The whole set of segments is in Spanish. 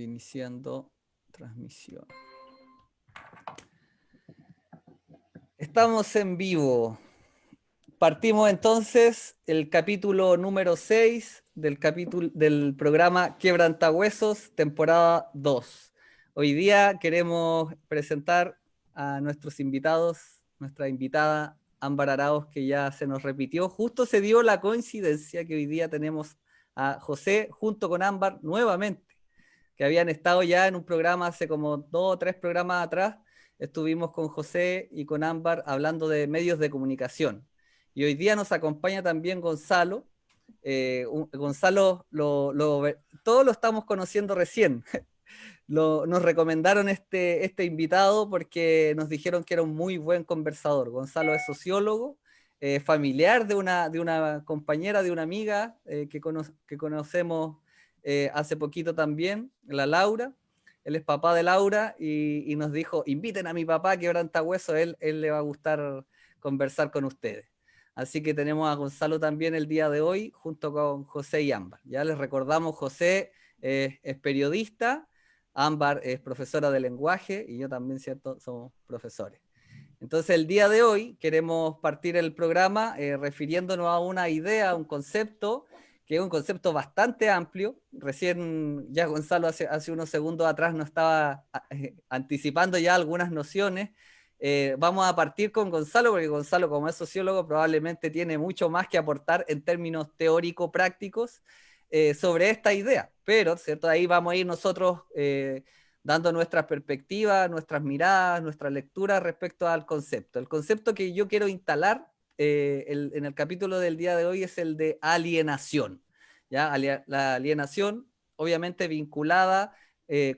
Iniciando transmisión. Estamos en vivo. Partimos entonces el capítulo número 6 del programa Quebrantahuesos, temporada 2. Hoy día queremos presentar a nuestros invitados, nuestra invitada Ámbar Arauz, que ya se nos repitió. Justo se dio la coincidencia que hoy día tenemos a José junto con Ámbar nuevamente, que habían estado ya en un programa hace como 2 o 3 programas atrás. Estuvimos con José y con Ámbar hablando de medios de comunicación. Y hoy día nos acompaña también Gonzalo. Gonzalo, todos lo estamos conociendo recién. Nos recomendaron este invitado porque nos dijeron que era un muy buen conversador. Gonzalo es sociólogo, familiar de una compañera, de una amiga que conocemos hace poquito también, la Laura. Él es papá de Laura y nos dijo, inviten a mi papá Quebrantahuesos, él le va a gustar conversar con ustedes. Así que tenemos a Gonzalo también el día de hoy, junto con José y Ámbar. Ya les recordamos, José es periodista, Ámbar es profesora de lenguaje y yo también, ¿cierto? Somos profesores. Entonces el día de hoy queremos partir el programa refiriéndonos a una idea, a un concepto, que es un concepto bastante amplio. Recién ya Gonzalo hace unos segundos atrás nos estaba anticipando ya algunas nociones. Vamos a partir con Gonzalo, porque Gonzalo, como es sociólogo, probablemente tiene mucho más que aportar en términos teórico-prácticos sobre esta idea. Pero, ¿cierto? Ahí vamos a ir nosotros dando nuestras perspectivas, nuestras miradas, nuestra lectura respecto al concepto. El concepto que yo quiero instalar en el capítulo del día de hoy es el de alienación. ¿Ya? La alienación, obviamente vinculada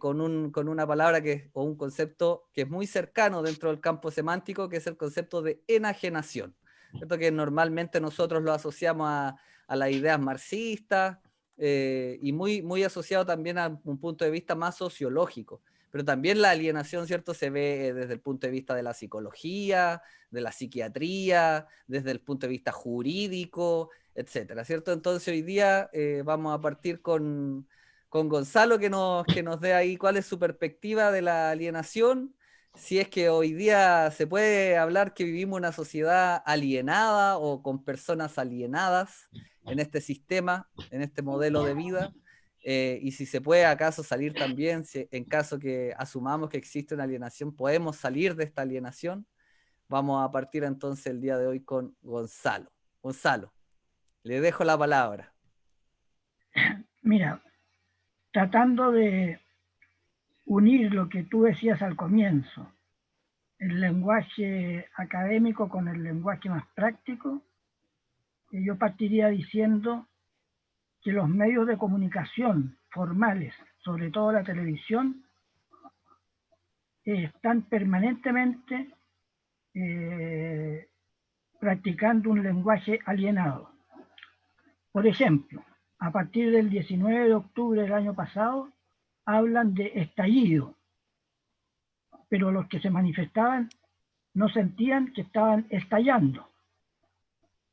con una palabra o un concepto que es muy cercano dentro del campo semántico, que es el concepto de enajenación. ¿Cierto? Que normalmente nosotros lo asociamos a las ideas marxistas, y muy asociado también a un punto de vista más sociológico. Pero también la alienación, ¿cierto?, se ve desde el punto de vista de la psicología, de la psiquiatría, desde el punto de vista jurídico, etcétera, ¿cierto? Entonces hoy día vamos a partir con Gonzalo, que nos dé ahí cuál es su perspectiva de la alienación, si es que hoy día se puede hablar que vivimos una sociedad alienada o con personas alienadas en este sistema, en este modelo de vida, y si se puede acaso salir también, si en caso que asumamos que existe una alienación, podemos salir de esta alienación. Vamos a partir entonces el día de hoy con Gonzalo. Gonzalo, le dejo la palabra. Mira, tratando de unir lo que tú decías al comienzo, el lenguaje académico con el lenguaje más práctico, yo partiría diciendo que los medios de comunicación formales, sobre todo la televisión, están permanentemente practicando un lenguaje alienado. Por ejemplo, a partir del 19 de octubre del año pasado, hablan de estallido, pero los que se manifestaban no sentían que estaban estallando,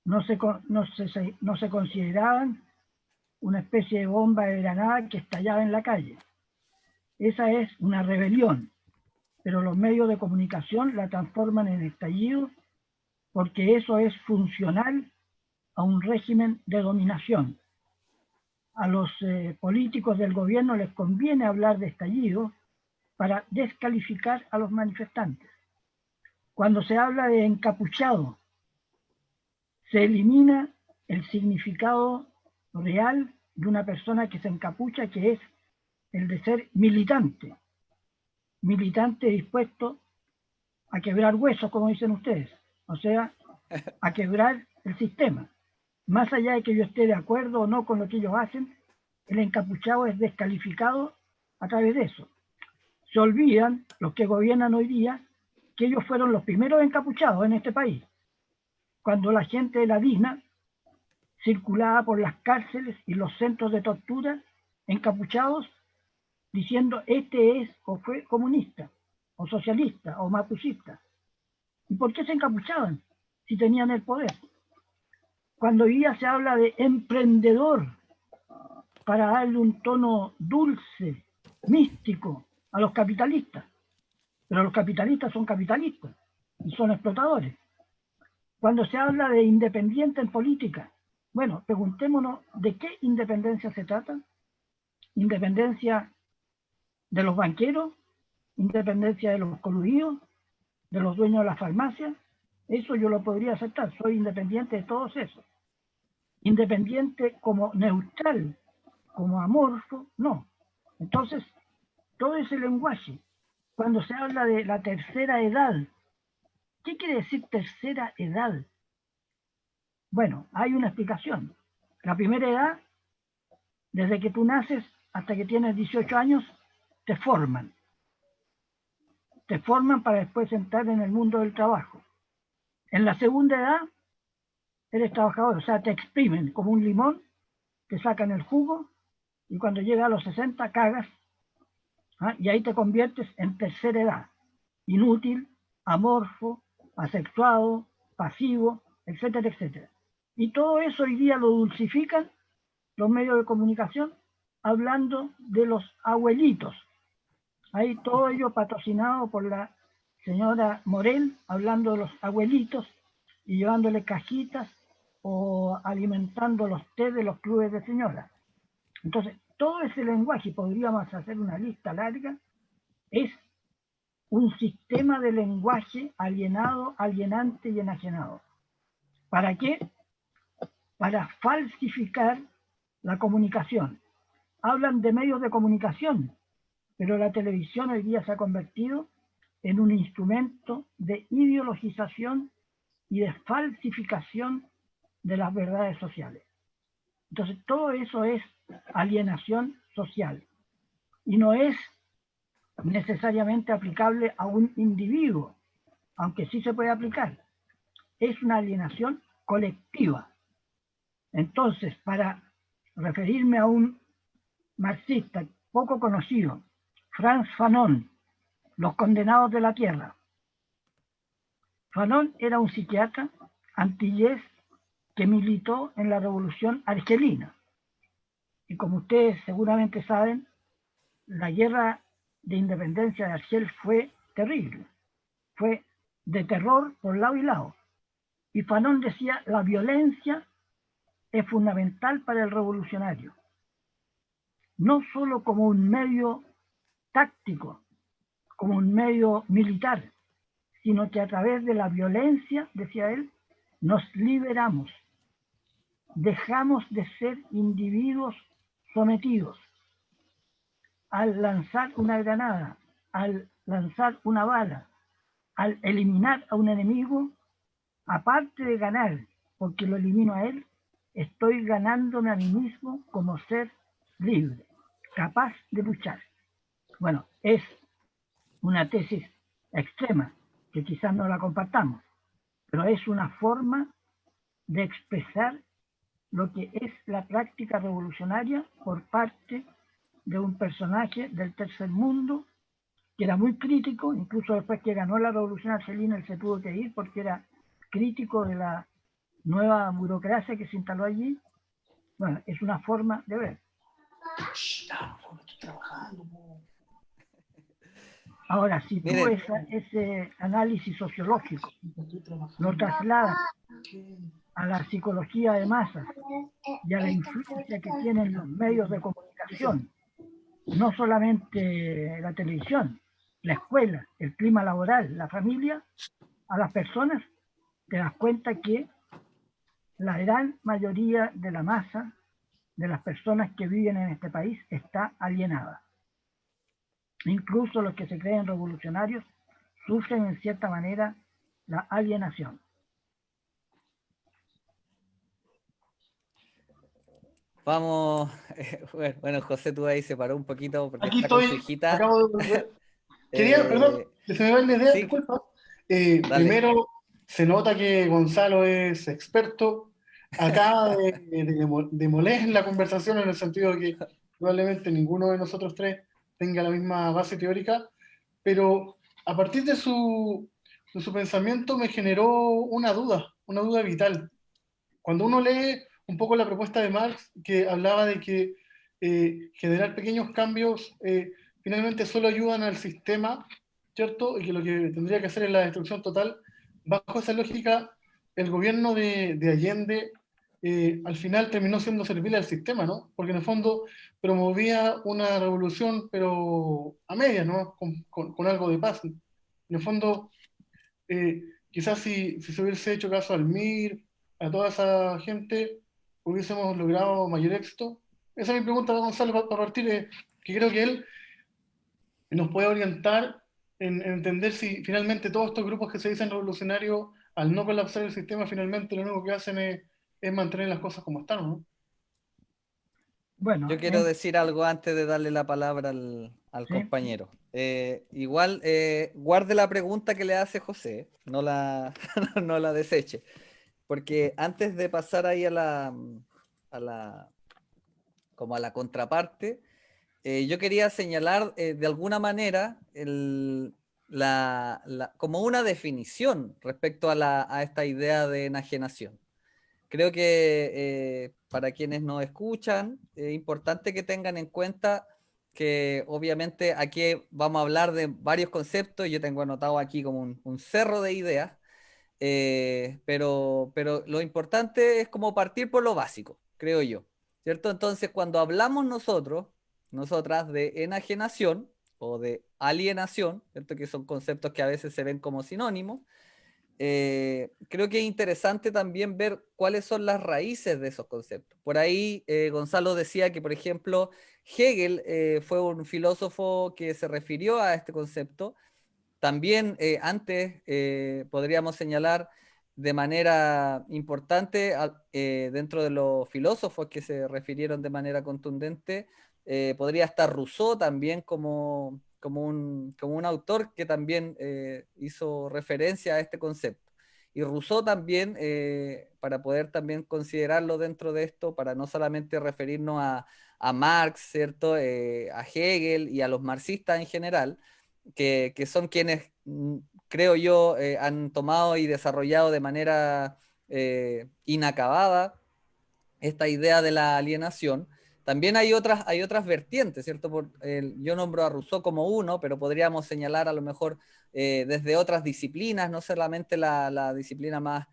no se consideraban una especie de bomba de granada que estallaba en la calle. Esa es una rebelión, pero los medios de comunicación la transforman en estallido porque eso es funcional a un régimen de dominación. A los políticos del gobierno les conviene hablar de estallido para descalificar a los manifestantes. Cuando se habla de encapuchado, se elimina el significado real de una persona que se encapucha, que es el de ser militante dispuesto a quebrar huesos, como dicen ustedes, o sea, a quebrar el sistema. Más allá de que yo esté de acuerdo o no con lo que ellos hacen, el encapuchado es descalificado a través de eso. Se olvidan los que gobiernan hoy día que ellos fueron los primeros encapuchados en este país. Cuando la gente de la DINA circulaba por las cárceles y los centros de tortura encapuchados diciendo este es o fue comunista o socialista o mapuchista. ¿Y por qué se encapuchaban si tenían el poder? Cuando hoy día se habla de emprendedor para darle un tono dulce, místico los capitalistas. Pero los capitalistas son capitalistas y son explotadores. Cuando se habla de independiente en política, bueno, preguntémonos de qué independencia se trata. Independencia de los banqueros, independencia de los coludidos, de los dueños de las farmacias. Eso yo lo podría aceptar, soy independiente de todos esos. Independiente como neutral, como amorfo, no. Entonces, todo ese lenguaje, cuando se habla de la tercera edad, ¿qué quiere decir tercera edad? Bueno, hay una explicación. La primera edad, desde que tú naces hasta que tienes 18 años, te forman. Te forman para después entrar en el mundo del trabajo. En la segunda edad, eres trabajador, o sea, te exprimen como un limón, te sacan el jugo y cuando llega a los 60 cagas, ¿ah? Y ahí te conviertes en tercera edad, inútil, amorfo, asexuado, pasivo, etcétera, etcétera. Y todo eso hoy día lo dulcifican los medios de comunicación hablando de los abuelitos. Ahí todo ello patrocinado por la señora Morel, hablando de los abuelitos y llevándole cajitas o alimentando los té de los clubes de señoras. Entonces, todo ese lenguaje, podríamos hacer una lista larga, es un sistema de lenguaje alienado, alienante y enajenado. ¿Para qué? Para falsificar la comunicación. Hablan de medios de comunicación, pero la televisión hoy día se ha convertido en un instrumento de ideologización y de falsificación de las verdades sociales. Entonces, todo eso es alienación social y no es necesariamente aplicable a un individuo, aunque sí se puede aplicar. Es una alienación colectiva. Entonces, para referirme a un marxista poco conocido, Frantz Fanon, Los condenados de la tierra. Fanon era un psiquiatra antillés que militó en la revolución argelina. Y como ustedes seguramente saben, la guerra de independencia de Argel fue terrible. Fue de terror por lado y lado. Y Fanon decía, la violencia es fundamental para el revolucionario. No solo como un medio táctico, como un medio militar, sino que a través de la violencia, decía él, nos liberamos. Dejamos de ser individuos sometidos. Al lanzar una granada, al lanzar una bala, al eliminar a un enemigo, aparte de ganar, porque lo elimino a él, estoy ganándome a mí mismo como ser libre, capaz de luchar. Bueno, es una tesis extrema, que quizás no la compartamos, pero es una forma de expresar lo que es la práctica revolucionaria por parte de un personaje del tercer mundo que era muy crítico, incluso después que ganó la revolución argelina él se tuvo que ir porque era crítico de la nueva burocracia que se instaló allí. Bueno, es una forma de ver. Ahora, si tú ese análisis sociológico lo trasladas a la psicología de masas y a la influencia que tienen los medios de comunicación, no solamente la televisión, la escuela, el clima laboral, la familia, a las personas, te das cuenta que la gran mayoría de la masa de las personas que viven en este país está alienada. Incluso los que se creen revolucionarios sufren en cierta manera la alienación. Vamos, bueno, José, tú ahí se paró un poquito porque Aquí está con estoy, su hijita. acabo de volver. Quería, perdón, que se me va la idea, Sí, disculpa. dale. Primero, se nota que Gonzalo es experto. Acá demolé la conversación en el sentido de que probablemente ninguno de nosotros tres tenga la misma base teórica, pero a partir de su pensamiento me generó una duda vital. Cuando uno lee un poco la propuesta de Marx, que hablaba de que generar pequeños cambios finalmente solo ayudan al sistema, ¿cierto? Y que lo que tendría que hacer es la destrucción total. Bajo esa lógica, el gobierno de Allende al final terminó siendo servil al sistema, ¿no? Porque en el fondo promovía una revolución, pero a medias, ¿no? Con algo de paz. En el fondo, quizás si se hubiese hecho caso al MIR, a toda esa gente, hubiésemos logrado mayor éxito. Esa es mi pregunta para Gonzalo, para partir, que creo que él nos puede orientar en entender si finalmente todos estos grupos que se dicen revolucionarios, al no colapsar el sistema, finalmente lo único que hacen es mantener las cosas como están, ¿no? Bueno, Yo quiero decir algo antes de darle la palabra al sí, compañero. Igual, guarde la pregunta que le hace José, no la, no la deseche, porque antes de pasar ahí a la, como a la contraparte, yo quería señalar de alguna manera como una definición respecto a esta idea de enajenación. Creo que para quienes nos escuchan, es importante que tengan en cuenta que obviamente aquí vamos a hablar de varios conceptos, yo tengo anotado aquí como un cerro de ideas, pero lo importante es como partir por lo básico, creo yo, ¿cierto? Entonces, cuando hablamos nosotras de enajenación o de alienación, ¿cierto? Que son conceptos que a veces se ven como sinónimos, creo que es interesante también ver cuáles son las raíces de esos conceptos. Por ahí Gonzalo decía que, por ejemplo, Hegel fue un filósofo que se refirió a este concepto. También antes podríamos señalar de manera importante dentro de los filósofos que se refirieron de manera contundente, podría estar Rousseau también como un autor que también hizo referencia a este concepto. Y Rousseau también, para poder también considerarlo dentro de esto, para no solamente referirnos a Marx, ¿cierto? A Hegel y a los marxistas en general, que son quienes, creo yo, han tomado y desarrollado de manera inacabada esta idea de la alienación. También hay otras vertientes, ¿cierto? Yo nombro a Rousseau como uno, pero podríamos señalar a lo mejor desde otras disciplinas, no solamente la disciplina más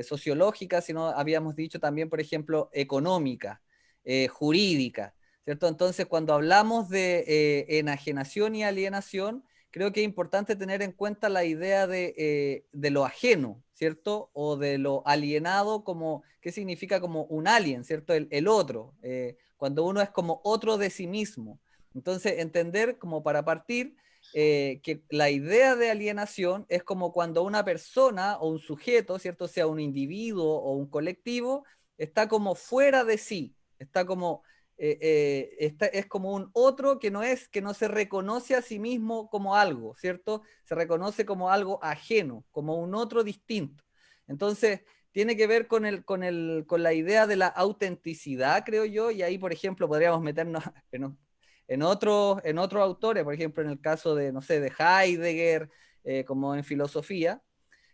sociológica, sino habíamos dicho también, por ejemplo, económica, jurídica, ¿cierto? Entonces, cuando hablamos de enajenación y alienación, creo que es importante tener en cuenta la idea de lo ajeno, ¿cierto? O de lo alienado, como, ¿qué significa como un alien, ¿cierto? El otro, cuando uno es como otro de sí mismo. Entonces, entender como para partir que la idea de alienación es como cuando una persona o un sujeto, ¿cierto? Sea un individuo o un colectivo, está como fuera de sí, está como es como un otro que no se reconoce a sí mismo como algo, ¿cierto? Se reconoce como algo ajeno, como un otro distinto. Entonces, tiene que ver con la idea de la autenticidad, creo yo, y ahí, por ejemplo, podríamos meternos en otros autores, por ejemplo, en el caso de, no sé, de Heidegger, como en filosofía.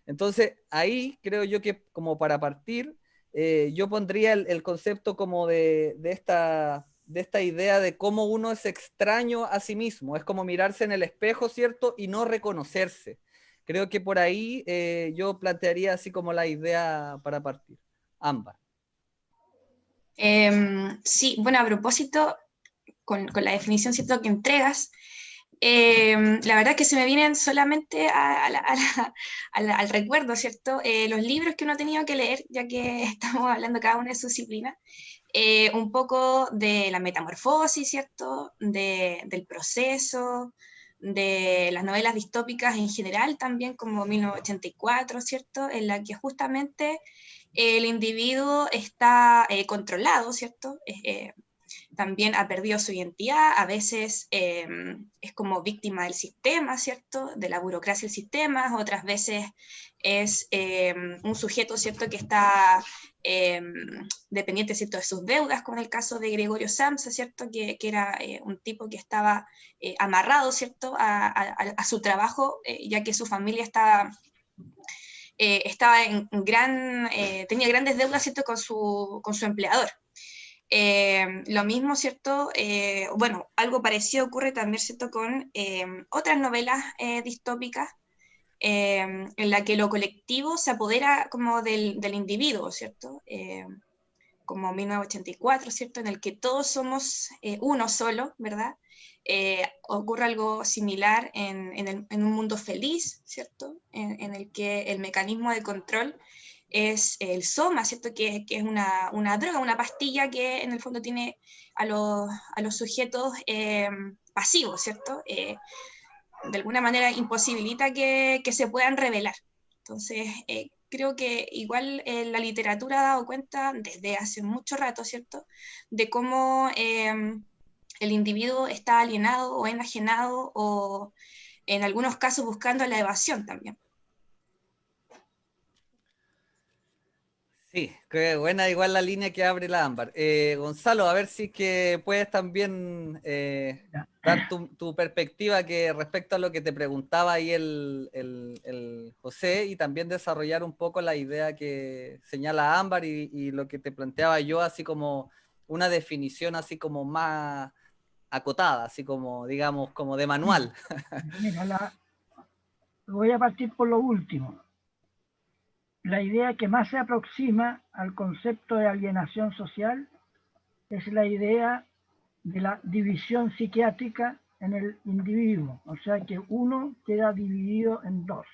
Entonces, ahí creo yo que como para partir, yo pondría el concepto como de esta idea de cómo uno es extraño a sí mismo, es como mirarse en el espejo, ¿cierto? Y no reconocerse. Creo que por ahí yo plantearía así como la idea para partir. Ámbar. Sí, bueno, a propósito, con la definición, ¿cierto?, que entregas, la verdad que se me vienen solamente al recuerdo, ¿cierto? Los libros que uno ha tenido que leer, ya que estamos hablando cada una de sus disciplinas, un poco de la metamorfosis, ¿cierto? Del proceso, de las novelas distópicas en general, también como 1984, ¿cierto? En la que justamente el individuo está controlado, ¿cierto? También ha perdido su identidad, a veces es como víctima del sistema, ¿cierto? De la burocracia del sistema, otras veces es un sujeto, ¿cierto?, que está dependiente, ¿cierto?, de sus deudas, como en el caso de Gregorio Samsa, ¿cierto?, que era un tipo que estaba amarrado, ¿cierto?, a su trabajo, ya que su familia estaba tenía grandes deudas, ¿cierto?, con su empleador. Lo mismo, ¿cierto? Bueno, algo parecido ocurre también, ¿cierto? Con otras novelas distópicas, en la que lo colectivo se apodera como del individuo, ¿cierto? Como 1984, ¿cierto? En el que todos somos uno solo, ¿verdad? Ocurre algo similar en un mundo feliz, ¿cierto? En el que el mecanismo de control es el soma, ¿cierto? Que es una droga, una pastilla que en el fondo tiene a los sujetos pasivos, ¿cierto? De alguna manera imposibilita que se puedan revelar. Entonces, creo que igual la literatura ha dado cuenta desde hace mucho rato, ¿cierto?, de cómo el individuo está alienado o enajenado o en algunos casos buscando la evasión también. Sí, qué buena igual la línea que abre la Ámbar. Gonzalo, a ver si es que puedes también dar tu perspectiva que respecto a lo que te preguntaba ahí el José, y también desarrollar un poco la idea que señala Ámbar y lo que te planteaba yo, así como una definición así como más acotada, así como, digamos, como de manual. Mira, voy a partir por lo último. La idea que más se aproxima al concepto de alienación social es la idea de la división psiquiátrica en el individuo, o sea que uno queda dividido en dos.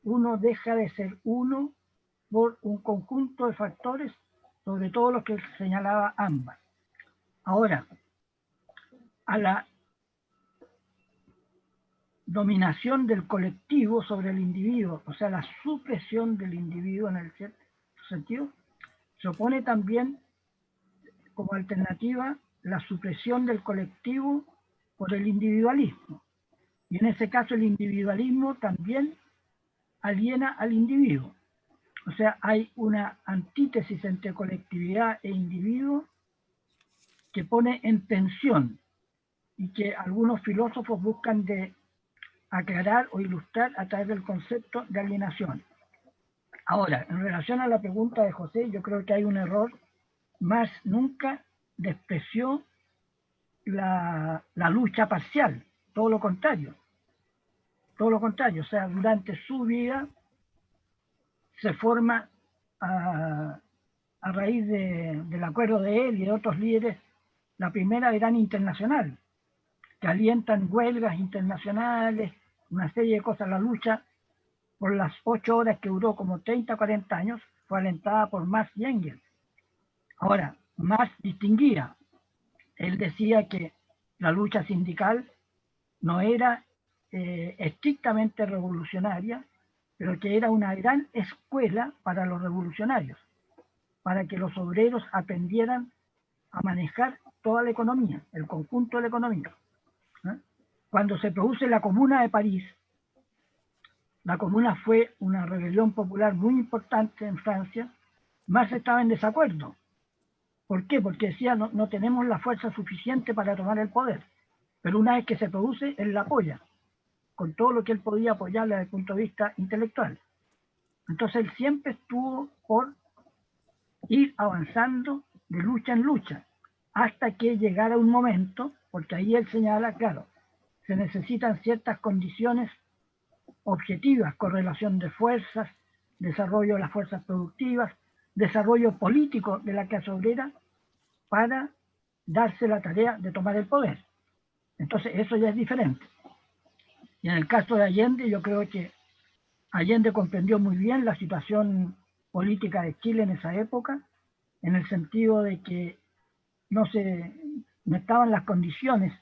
Uno deja de ser uno por un conjunto de factores, sobre todo los que señalaba Ámbar. Ahora, a la dominación del colectivo sobre el individuo, o sea, la supresión del individuo en el cierto sentido, se opone también como alternativa la supresión del colectivo por el individualismo. Y en ese caso el individualismo también aliena al individuo. O sea, hay una antítesis entre colectividad e individuo que pone en tensión y que algunos filósofos buscan de aclarar o ilustrar a través del concepto de alienación. Ahora, en relación a la pregunta de José, yo creo que hay un error. Más nunca despreció la lucha parcial, todo lo contrario, o sea, durante su vida se forma a raíz del acuerdo de él y de otros líderes la primera gran internacional, que alientan huelgas internacionales, una serie de cosas. La lucha por las 8 horas que duró como 30, 40 años fue alentada por Marx y Engels. Ahora, Marx distinguía. Él decía que la lucha sindical no era estrictamente revolucionaria, pero que era una gran escuela para los revolucionarios, para que los obreros aprendieran a manejar toda la economía, el conjunto de la economía. Cuando se produce la Comuna de París, la Comuna fue una rebelión popular muy importante en Francia. Marx estaba en desacuerdo. ¿Por qué? Porque decía, no tenemos la fuerza suficiente para tomar el poder. Pero una vez que se produce, él la apoya, con todo lo que él podía apoyarle desde el punto de vista intelectual. Entonces él siempre estuvo por ir avanzando de lucha en lucha, hasta que llegara un momento, porque ahí él señala, claro, se necesitan ciertas condiciones objetivas, correlación de fuerzas, desarrollo de las fuerzas productivas, desarrollo político de la clase obrera, para darse la tarea de tomar el poder. Entonces eso ya es diferente. Y en el caso de Allende, yo creo que Allende comprendió muy bien la situación política de Chile en esa época, en el sentido de que no estaban las condiciones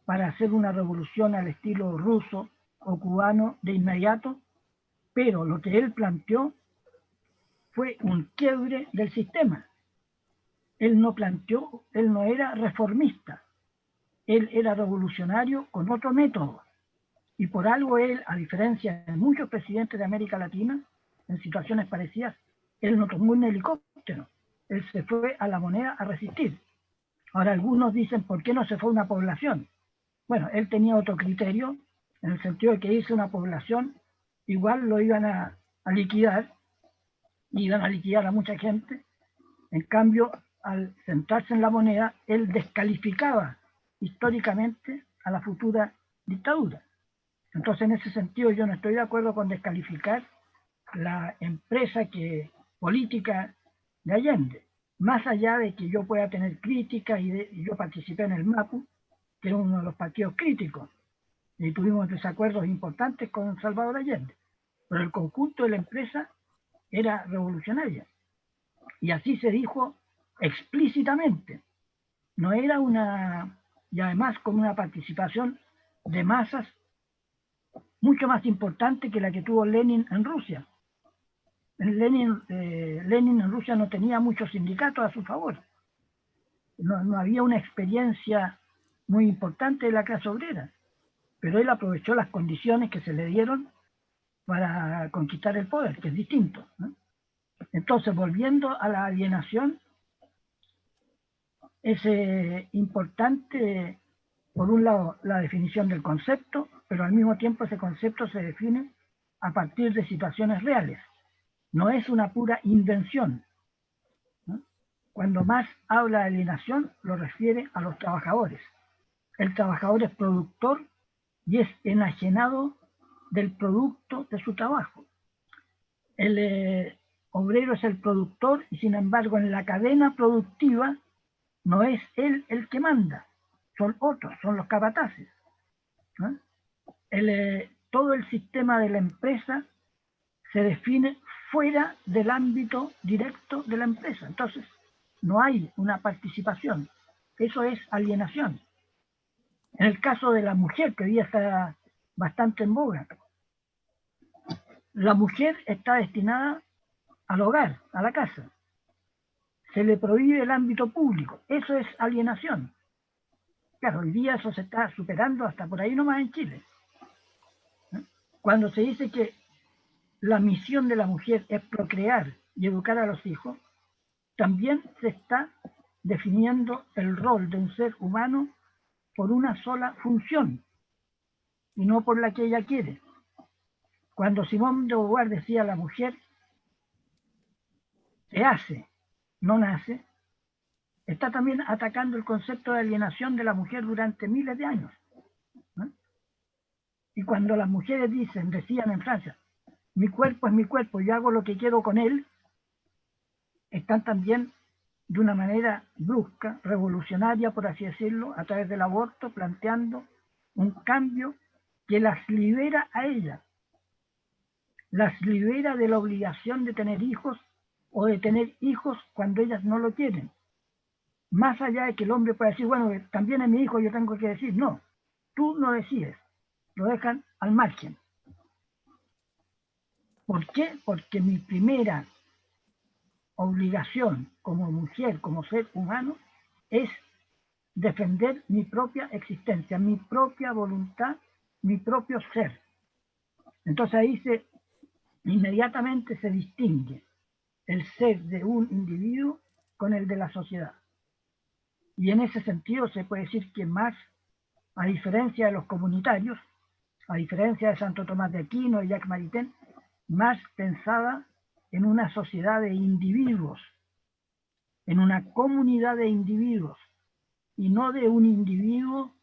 para hacer una revolución al estilo ruso o cubano de inmediato, pero lo que él planteó fue un quiebre del sistema. Él no era reformista, él era revolucionario con otro método. Y por algo él, a diferencia de muchos presidentes de América Latina, en situaciones parecidas, él no tomó un helicóptero, él se fue a la moneda a resistir. Ahora algunos dicen, ¿por qué no se fue una población? Bueno, él tenía otro criterio, en el sentido de que irse una población, igual lo iban a liquidar, iban a liquidar a mucha gente. En cambio, al centrarse en la moneda, él descalificaba históricamente a la futura dictadura. Entonces, en ese sentido, yo no estoy de acuerdo con descalificar la empresa política de Allende, más allá de que yo pueda tener críticas y yo participé en el MAPU, que es uno de los partidos críticos, y tuvimos desacuerdos importantes con Salvador Allende, pero el conjunto de la empresa era revolucionaria, y así se dijo explícitamente. No era y además con una participación de masas mucho más importante que la que tuvo Lenin en Rusia. Lenin en Rusia no tenía muchos sindicatos a su favor. No había una experiencia muy importante de la clase obrera, pero él aprovechó las condiciones que se le dieron para conquistar el poder, que es distinto, ¿no? Entonces, volviendo a la alienación, es importante, por un lado, la definición del concepto, pero al mismo tiempo ese concepto se define a partir de situaciones reales. No es una pura invención, ¿no? Cuando Marx habla de alienación, lo refiere a los trabajadores. El trabajador es productor y es enajenado del producto de su trabajo. El obrero es el productor y, sin embargo, en la cadena productiva no es él el que manda, son otros, son los capataces, ¿no? Todo el sistema de la empresa se define fuera del ámbito directo de la empresa. Entonces, no hay una participación. Eso es alienación. En el caso de la mujer, que hoy día está bastante en boga, la mujer está destinada al hogar, a la casa. Se le prohíbe el ámbito público. Eso es alienación. Claro, hoy día eso se está superando hasta por ahí nomás en Chile. Cuando se dice que la misión de la mujer es procrear y educar a los hijos, también se está definiendo el rol de un ser humano por una sola función y no por la que ella quiere. Cuando Simón de Beauvoir decía la mujer se hace, no nace, está también atacando el concepto de alienación de la mujer durante miles de años, ¿no? Y cuando las mujeres decían en Francia, mi cuerpo es mi cuerpo, yo hago lo que quiero con él, están también de una manera brusca, revolucionaria, por así decirlo, a través del aborto, planteando un cambio que las libera a ellas, las libera de la obligación de tener hijos o de tener hijos cuando ellas no lo quieren. Más allá de que el hombre pueda decir, bueno, también es mi hijo, yo tengo que decir, no, tú no decides, lo dejan al margen. ¿Por qué? Porque mi primera obligación como mujer, como ser humano, es defender mi propia existencia, mi propia voluntad, mi propio ser. Entonces ahí inmediatamente se distingue el ser de un individuo con el de la sociedad. Y en ese sentido se puede decir que Marx, a diferencia de los comunitarios, a diferencia de Santo Tomás de Aquino y Jacques Maritain, Marx pensaba en una sociedad de individuos, en una comunidad de individuos, y no de un individuo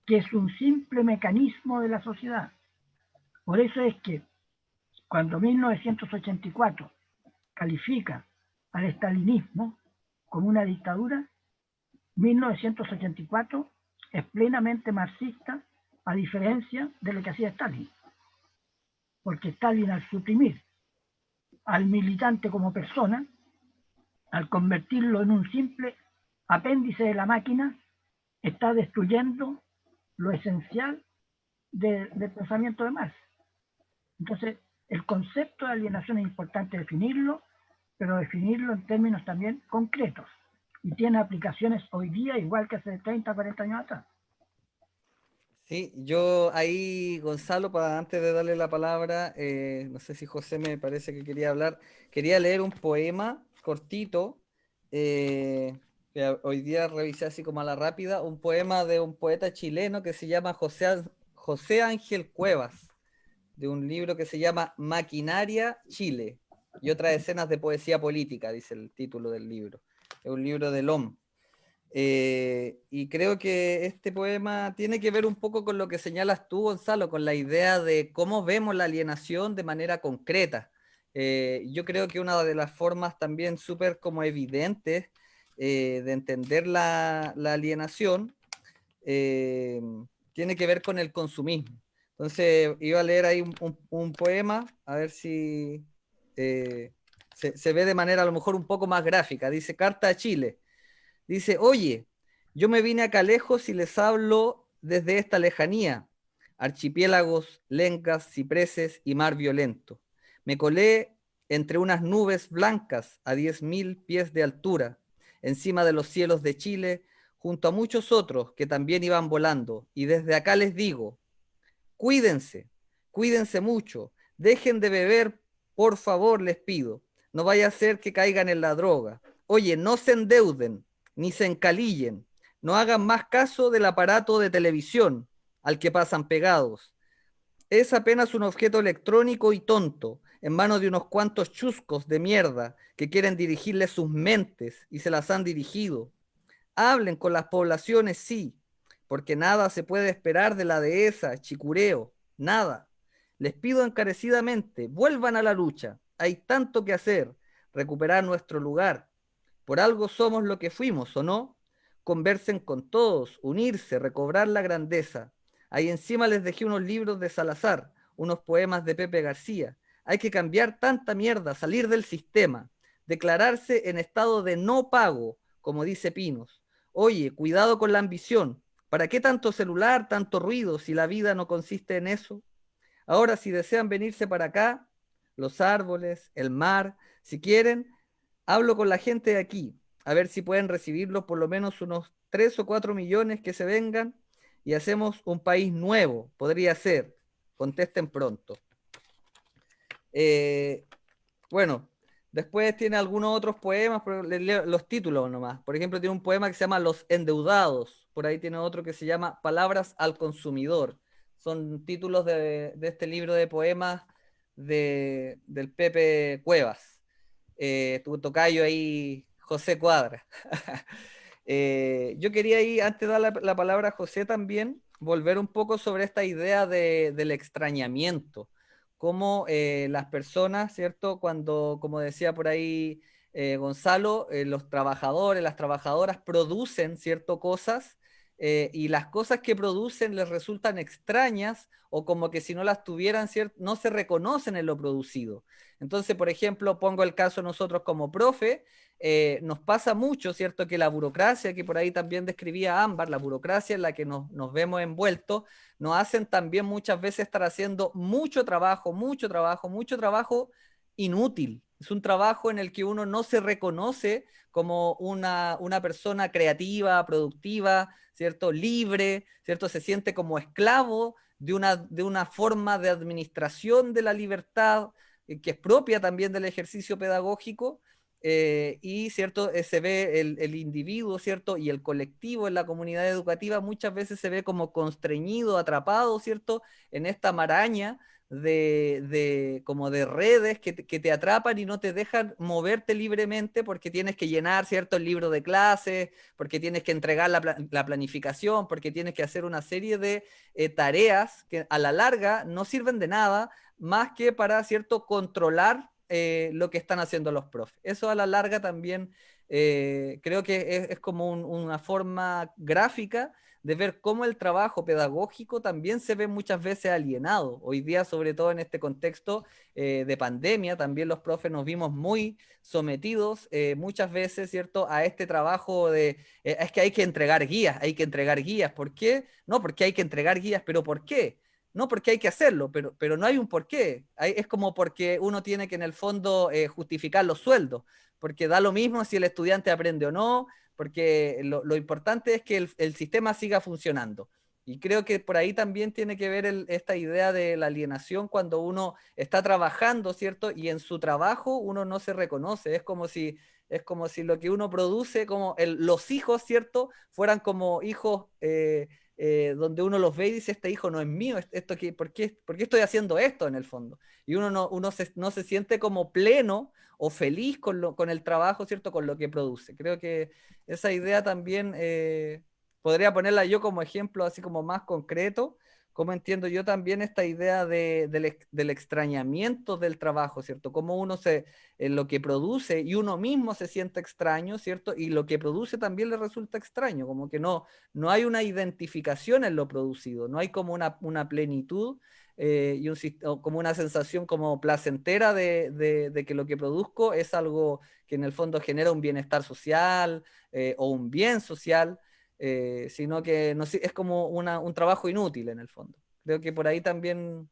que es un simple mecanismo de la sociedad. Por eso es que cuando 1984 califica al estalinismo como una dictadura, 1984 es plenamente marxista, a diferencia de lo que hacía Stalin. Porque Stalin, al suprimir al militante como persona, al convertirlo en un simple apéndice de la máquina, está destruyendo lo esencial del pensamiento de Marx. Entonces, el concepto de alienación es importante definirlo, pero definirlo en términos también concretos. Y tiene aplicaciones hoy día igual que hace 30, 40 años atrás. Sí, yo ahí, Gonzalo, antes de darle la palabra, no sé si José me parece que quería hablar, quería leer un poema cortito, que hoy día revisé así como a la rápida, un poema de un poeta chileno que se llama José Ángel Cuevas, de un libro que se llama Maquinaria Chile y otras escenas de poesía política, dice el título del libro. es un libro de Lom. Y creo que este poema tiene que ver un poco con lo que señalas tú, Gonzalo, con la idea de cómo vemos la alienación de manera concreta. Yo creo que una de las formas también súper como evidentes de entender la alienación tiene que ver con el consumismo. Entonces iba a leer ahí un poema, a ver si se ve de manera a lo mejor un poco más gráfica. Dice: Carta a Chile. Dice: oye, yo me vine acá lejos y les hablo desde esta lejanía. Archipiélagos, lencas, cipreses y mar violento. Me colé entre unas nubes blancas a 10.000 pies de altura, encima de los cielos de Chile, junto a muchos otros que también iban volando. Y desde acá les digo: cuídense, cuídense mucho, dejen de beber, por favor, les pido. No vaya a ser que caigan en la droga. Oye, no se endeuden, ni se encalillen. No hagan más caso del aparato de televisión al que pasan pegados. Es apenas un objeto electrónico y tonto, en manos de unos cuantos chuscos de mierda que quieren dirigirles sus mentes y se las han dirigido. Hablen con las poblaciones, sí, porque nada se puede esperar de la dehesa, Chicureo, nada. Les pido encarecidamente, vuelvan a la lucha. Hay tanto que hacer, recuperar nuestro lugar. Por algo somos lo que fuimos, ¿o no? Conversen con todos, unirse, recobrar la grandeza. Ahí encima les dejé unos libros de Salazar, unos poemas de Pepe García. Hay que cambiar tanta mierda, salir del sistema, declararse en estado de no pago, como dice Pinos. Oye, cuidado con la ambición. ¿Para qué tanto celular, tanto ruido, si la vida no consiste en eso? Ahora, si desean venirse para acá, los árboles, el mar, si quieren, hablo con la gente de aquí, a ver si pueden recibirlos por lo menos unos 3 o 4 millones que se vengan y hacemos un país nuevo, podría ser. Contesten pronto. Bueno, después tiene algunos otros poemas, pero les leo los títulos nomás. Por ejemplo, tiene un poema que se llama Los Endeudados. Por ahí tiene otro que se llama Palabras al Consumidor. Son títulos de este libro de poemas del Pepe Cuevas. Tu tocayo ahí, José Cuadra. Yo quería ahí, antes de dar la palabra a José también, volver un poco sobre esta idea del extrañamiento. Cómo las personas, ¿cierto? Cuando, como decía por ahí Gonzalo, los trabajadores, las trabajadoras producen, ¿cierto? Cosas y las cosas que producen les resultan extrañas o como que si no las tuvieran, ¿cierto? No se reconocen en lo producido. Entonces, por ejemplo, pongo el caso nosotros como profe, nos pasa mucho, ¿cierto? Que la burocracia, que por ahí también describía Ámbar, la burocracia en la que nos vemos envueltos, nos hacen también muchas veces estar haciendo mucho trabajo, mucho trabajo, mucho trabajo inútil. Es un trabajo en el que uno no se reconoce como una persona creativa, productiva, ¿cierto? Libre, ¿cierto? Se siente como esclavo de una forma de administración de la libertad que es propia también del ejercicio pedagógico. Y cierto se ve el individuo, cierto, y el colectivo en la comunidad educativa muchas veces se ve como constreñido, atrapado, cierto, en esta maraña como de redes que te atrapan y no te dejan moverte libremente porque tienes que llenar, cierto, el libro de clases, porque tienes que entregar la planificación, porque tienes que hacer una serie de tareas que a la larga no sirven de nada más que para, cierto, controlar lo que están haciendo los profes. Eso a la larga también creo que es como una forma gráfica de ver cómo el trabajo pedagógico también se ve muchas veces alienado. Hoy día, sobre todo en este contexto de pandemia, también los profes nos vimos muy sometidos muchas veces, ¿cierto?, a este trabajo de, es que hay que entregar guías, hay que entregar guías. ¿Por qué? No, porque hay que entregar guías, pero ¿por qué? No porque hay que hacerlo, pero no hay un porqué. Es como porque uno tiene que en el fondo justificar los sueldos, porque da lo mismo si el estudiante aprende o no, porque lo importante es que el sistema siga funcionando. Y creo que por ahí también tiene que ver esta idea de la alienación cuando uno está trabajando, ¿cierto? Y en su trabajo uno no se reconoce. Es como si lo que uno produce, como los hijos, ¿cierto? Fueran como hijos donde uno los ve y dice, este hijo no es mío, ¿por qué estoy haciendo esto en el fondo? Y uno no se siente como pleno o feliz con el trabajo, ¿cierto? Con lo que produce. Creo que esa idea también podría ponerla yo como ejemplo, así como más concreto, como entiendo yo también esta idea del extrañamiento del trabajo, ¿cierto? Cómo uno lo que produce y uno mismo se siente extraño, ¿cierto? Y lo que produce también le resulta extraño, como que no hay una identificación en lo producido, no hay como una plenitud o como una sensación como placentera de que lo que produzco es algo que en el fondo genera un bienestar social o un bien social, sino que es como un trabajo inútil en el fondo. Creo que por ahí también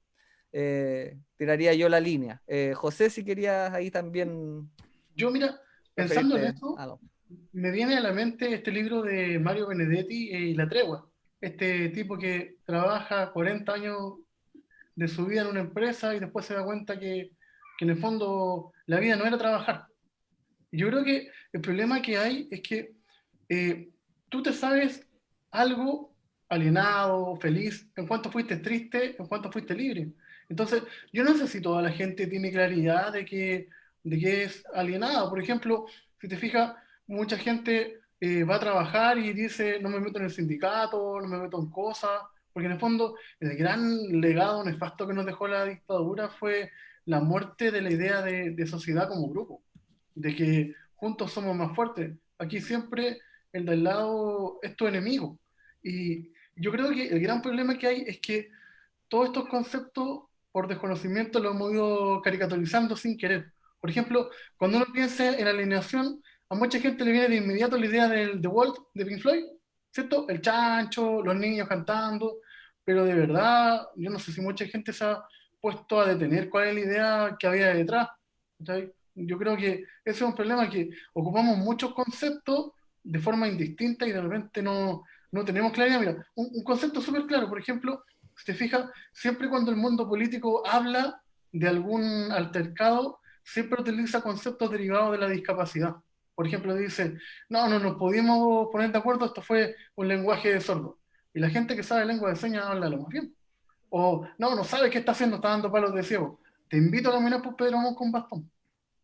tiraría yo la línea. José, si querías ahí también Yo, mira, pensando en referirte a eso, algo. me viene a la mente este libro de Mario Benedetti y La Tregua. Este tipo que trabaja 40 años de su vida en una empresa y después se da cuenta que en el fondo la vida no era trabajar. Y yo creo que el problema que hay es que tú te sabes algo alienado, feliz, en cuanto fuiste triste, en cuanto fuiste libre. Entonces, yo no sé si toda la gente tiene claridad de que es alienada. Por ejemplo, si te fijas, mucha gente va a trabajar y dice, no me meto en el sindicato, no me meto en cosas, porque en el fondo el gran legado nefasto que nos dejó la dictadura fue la muerte de la idea de sociedad como grupo, de que juntos somos más fuertes. Aquí siempre el del lado es tu enemigo. Y yo creo que el gran problema que hay es que todos estos conceptos, por desconocimiento, los hemos ido caricaturizando sin querer. Por ejemplo, cuando uno piensa en alineación, a mucha gente le viene de inmediato la idea del The Wall de Pink Floyd, ¿cierto? El chancho, los niños cantando, pero de verdad, yo no sé si mucha gente se ha puesto a detener cuál es la idea que había detrás. ¿Cachai? Yo creo que ese es un problema, que ocupamos muchos conceptos de forma indistinta y de repente no tenemos claridad. Mira, un concepto súper claro, por ejemplo, si te fijas, siempre cuando el mundo político habla de algún altercado, siempre utiliza conceptos derivados de la discapacidad. Por ejemplo, dice, no nos pudimos poner de acuerdo, esto fue un lenguaje de sordo. Y la gente que sabe lengua de señas habla lo más bien. O, no sabe qué está haciendo, está dando palos de ciego. Te invito a caminar por Pedro Montt con bastón,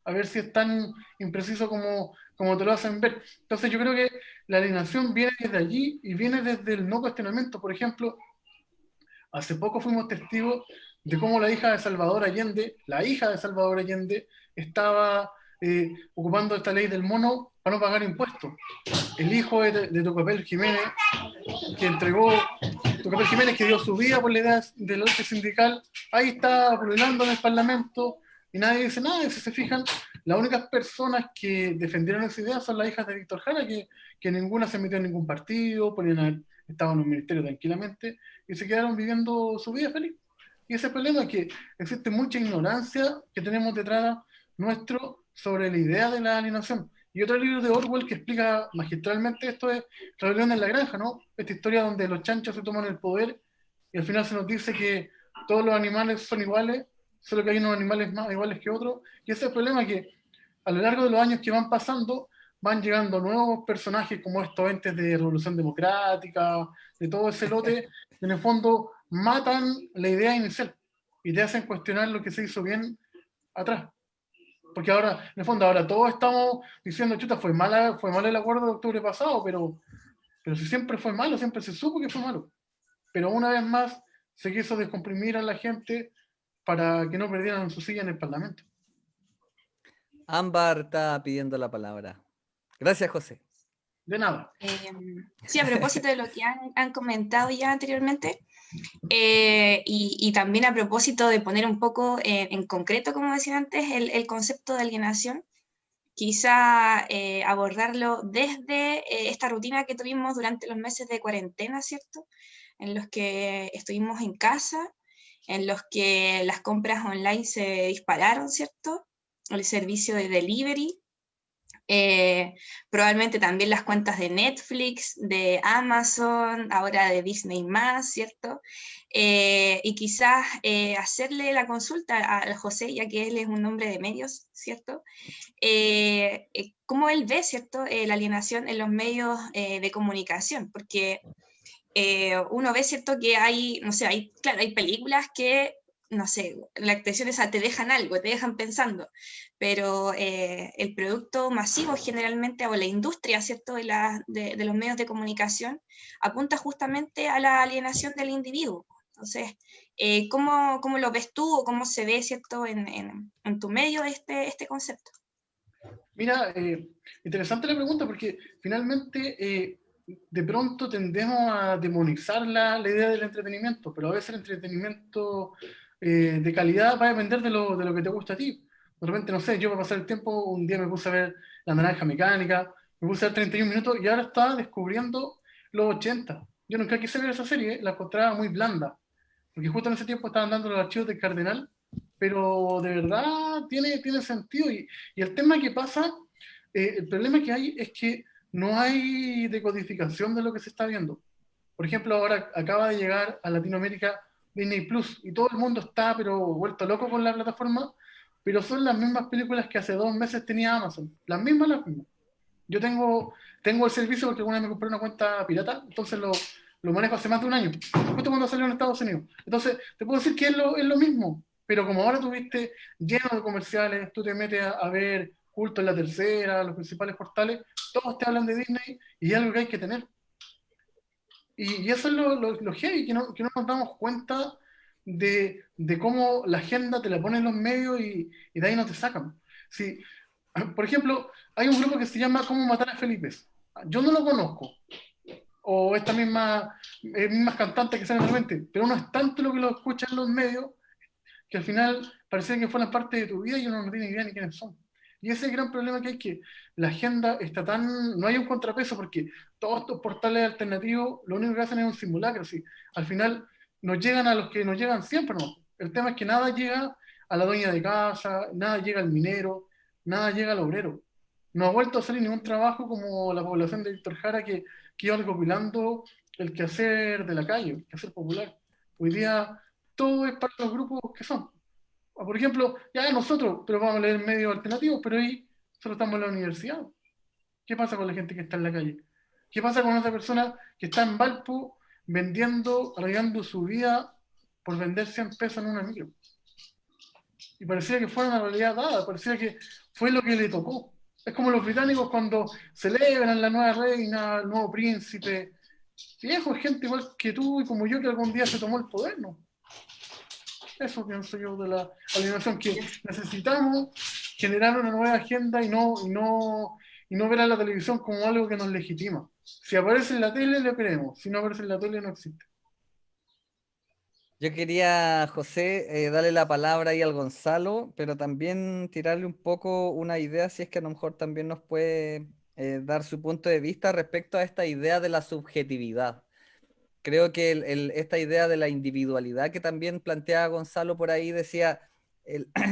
a ver si es tan impreciso como te lo hacen ver. Entonces yo creo que la alienación viene desde allí y viene desde el no cuestionamiento. Por ejemplo, hace poco fuimos testigos de cómo la hija de Salvador Allende, estaba ocupando esta ley del mono para no pagar impuestos. El hijo de Tucapel Jiménez, que entregó, Tucapel Jiménez, que dio su vida por la idea de la lucha sindical, ahí está pululando en el Parlamento y nadie dice nada. Y si se fijan, las únicas personas que defendieron esa idea son las hijas de Víctor Jara, que ninguna se metió en ningún partido, estaban en un ministerio tranquilamente y se quedaron viviendo su vida feliz. Y ese problema es que existe mucha ignorancia que tenemos detrás nuestro sobre la idea de la alienación. Y otro libro de Orwell que explica magistralmente esto es Rebelión en la Granja, ¿no? Esta historia donde los chanchos se toman el poder y al final se nos dice que todos los animales son iguales, solo que hay unos animales más iguales que otros. Y ese es el problema, que a lo largo de los años que van pasando, van llegando nuevos personajes como estos entes de Revolución Democrática, de todo ese lote, que en el fondo matan la idea inicial y te hacen cuestionar lo que se hizo bien atrás. Porque ahora, en el fondo, ahora todos estamos diciendo, chuta, fue mal el acuerdo de octubre pasado, pero si siempre fue malo, siempre se supo que fue malo. Pero una vez más se quiso descomprimir a la gente para que no perdieran su silla en el Parlamento. Ámbar está pidiendo la palabra. Gracias, José. De nada. Sí, a propósito de lo que han comentado ya anteriormente, y también a propósito de poner un poco en concreto, como decía antes, el concepto de alienación, quizá abordarlo desde esta rutina que tuvimos durante los meses de cuarentena, ¿cierto? En los que estuvimos en casa, en los que las compras online se dispararon, ¿cierto? El servicio de delivery, probablemente también las cuentas de Netflix, de Amazon, ahora de Disney+, ¿cierto? Y quizás hacerle la consulta al José, ya que él es un hombre de medios, ¿cierto? Cómo él ve, ¿cierto? La alienación en los medios de comunicación, porque uno ve, ¿cierto?, que hay, no sé, claro, hay películas que, no sé, la actuación esa te dejan algo, te dejan pensando, pero el producto masivo generalmente, o la industria, ¿cierto?, de los medios de comunicación, apunta justamente a la alienación del individuo. Entonces, ¿cómo lo ves tú o cómo se ve, ¿cierto?, en tu medio este concepto? Mira, interesante la pregunta porque finalmente de pronto tendemos a demonizar la idea del entretenimiento, pero a veces el entretenimiento de calidad va a depender de lo que te gusta a ti. De repente, no sé, yo para pasar el tiempo, un día me puse a ver La Naranja Mecánica, me puse a ver 31 minutos y ahora estaba descubriendo los 80. Yo nunca quise ver esa serie, la encontraba muy blanda, porque justo en ese tiempo estaban dando los archivos del Cardenal, pero de verdad tiene sentido. Y el tema que pasa, el problema que hay es que no hay decodificación de lo que se está viendo. Por ejemplo, ahora acaba de llegar a Latinoamérica Disney Plus y todo el mundo está pero vuelto loco con la plataforma, pero son las mismas películas que hace 2 meses tenía Amazon. Las mismas. Yo tengo el servicio porque alguna vez me compré una cuenta pirata, entonces lo manejo hace más de un año, justo cuando salió en Estados Unidos. Entonces, te puedo decir que es lo mismo, pero como ahora tuviste lleno de comerciales, tú te metes a ver Culto en la Tercera, los principales portales, todos te hablan de Disney y es algo que hay que tener. Y eso es lo heavy, que no nos damos cuenta de cómo la agenda te la ponen los medios y de ahí no te sacan. Si, por ejemplo, hay un grupo que se llama ¿Cómo matar a Felipe? Yo no lo conozco, o estas mismas cantantes que salen de repente, pero no es tanto lo que lo escuchan los medios que al final parece que fueran parte de tu vida y uno no tiene idea ni quiénes son. Y ese es el gran problema que hay, que la agenda está tan... No hay un contrapeso porque todos estos portales alternativos lo único que hacen es un simulacro. ¿Sí? Al final nos llegan a los que nos llegan siempre, ¿no? El tema es que nada llega a la dueña de casa, nada llega al minero, nada llega al obrero. No ha vuelto a salir ningún trabajo como la población de Víctor Jara que iba recopilando el quehacer de la calle, el quehacer popular. Hoy día todo es para los grupos que son. O por ejemplo, ya nosotros, pero vamos a leer medios alternativos, pero ahí solo estamos en la universidad. ¿Qué pasa con la gente que está en la calle? ¿Qué pasa con esa persona que está en Valpo vendiendo, arriesgando su vida por vender 100 pesos en una micro? Y parecía que fuera una realidad dada, parecía que fue lo que le tocó. Es como los británicos cuando celebran la nueva reina, el nuevo príncipe. Viejo, es gente igual que tú y como yo que algún día se tomó el poder, ¿no? Eso pienso yo de la alienación, que necesitamos generar una nueva agenda y no ver a la televisión como algo que nos legitima. Si aparece en la tele, le creemos. Si no aparece en la tele, no existe. Yo quería, José, darle la palabra ahí al Gonzalo, pero también tirarle un poco una idea, si es que a lo mejor también nos puede dar su punto de vista respecto a esta idea de la subjetividad. Creo que esta idea de la individualidad que también planteaba Gonzalo por ahí decía,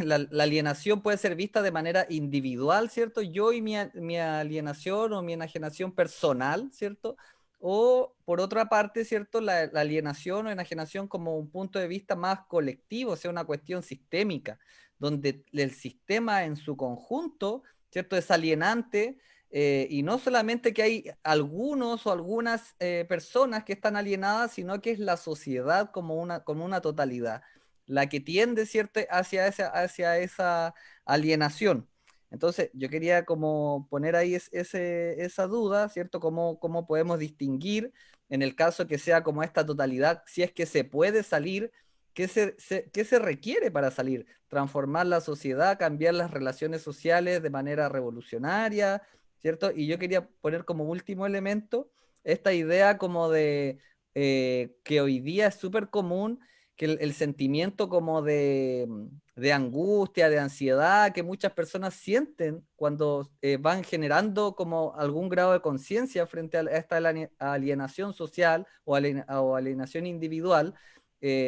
la alienación puede ser vista de manera individual, ¿cierto? Yo y mi alienación o mi enajenación personal, ¿cierto? O por otra parte, ¿cierto? La alienación o enajenación como un punto de vista más colectivo, o sea, una cuestión sistémica, donde el sistema en su conjunto, ¿cierto? Es alienante, y no solamente que hay algunos o algunas personas que están alienadas, sino que es la sociedad como una totalidad, la que tiende, ¿cierto?, hacia esa alienación. Entonces, yo quería como poner ahí esa duda, ¿cierto? ¿Cómo podemos distinguir en el caso que sea como esta totalidad, si es que se puede salir? ¿Qué se requiere para salir? ¿Transformar la sociedad, cambiar las relaciones sociales de manera revolucionaria? ¿Cierto? Y yo quería poner como último elemento esta idea como de que hoy día es súper común que el sentimiento como de angustia, de ansiedad que muchas personas sienten cuando van generando como algún grado de conciencia frente a esta alienación social o alienación individual,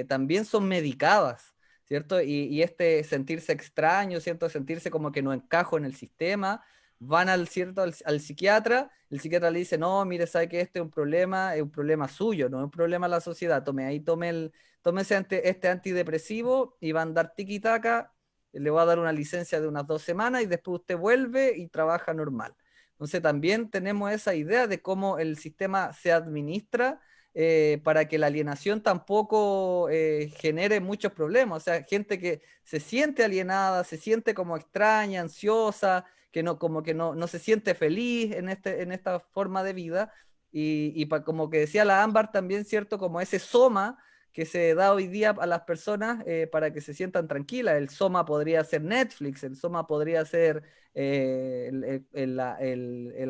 también son medicadas, ¿cierto? Y este sentirse extraño, ¿cierto? Sentirse como que no encajo en el sistema, van al psiquiatra, el psiquiatra le dice, no, mire, sabe que este es un problema suyo, no es un problema de la sociedad, tome este antidepresivo y va a andar tiki-taka, le voy a dar una licencia de unas 2 semanas y después usted vuelve y trabaja normal. Entonces también tenemos esa idea de cómo el sistema se administra para que la alienación tampoco genere muchos problemas. O sea, gente que se siente alienada, se siente como extraña, ansiosa, que no, como que no se siente feliz en esta forma de vida. Como que decía la Ámbar también, ¿cierto? Como ese soma que se da hoy día a las personas para que se sientan tranquilas. El soma podría ser Netflix, el soma podría ser el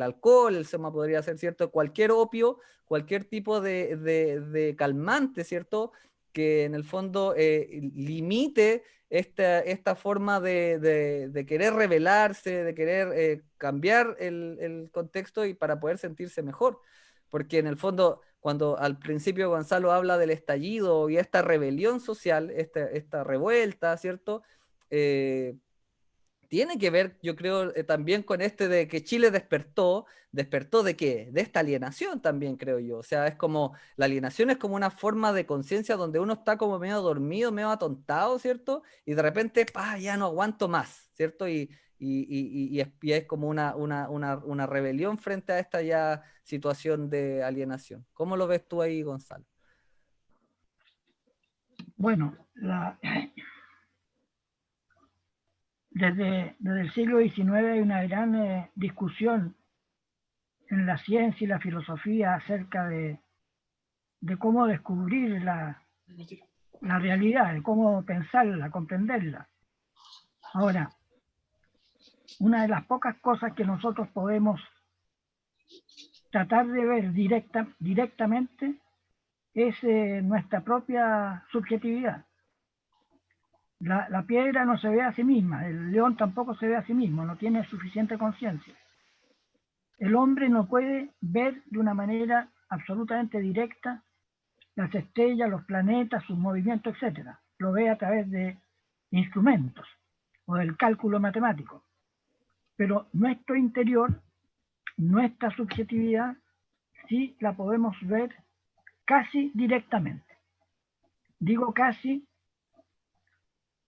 alcohol, el soma podría ser, ¿cierto? Cualquier opio, cualquier tipo de calmante, ¿cierto? Que en el fondo limite esta forma de querer rebelarse, de querer cambiar el contexto y para poder sentirse mejor. Porque en el fondo, cuando al principio Gonzalo habla del estallido y esta rebelión social, esta revuelta, ¿cierto? Eh, Tiene que ver, yo creo, también con de que Chile ¿despertó de qué? De esta alienación también, creo yo. O sea, es como, la alienación es como una forma de conciencia donde uno está como medio dormido, medio atontado, ¿cierto? Y de repente, ¡pah! Ya no aguanto más, ¿cierto? Y es como una rebelión frente a esta ya situación de alienación. ¿Cómo lo ves tú ahí, Gonzalo? Bueno, desde el siglo XIX hay una gran discusión en la ciencia y la filosofía acerca de cómo descubrir la realidad, de cómo pensarla, comprenderla. Ahora, una de las pocas cosas que nosotros podemos tratar de ver directamente es nuestra propia subjetividad. La piedra no se ve a sí misma, el león tampoco se ve a sí mismo, no tiene suficiente conciencia. El hombre no puede ver de una manera absolutamente directa las estrellas, los planetas, sus movimientos, etc. Lo ve a través de instrumentos o del cálculo matemático. Pero nuestro interior, nuestra subjetividad, sí la podemos ver casi directamente. Digo casi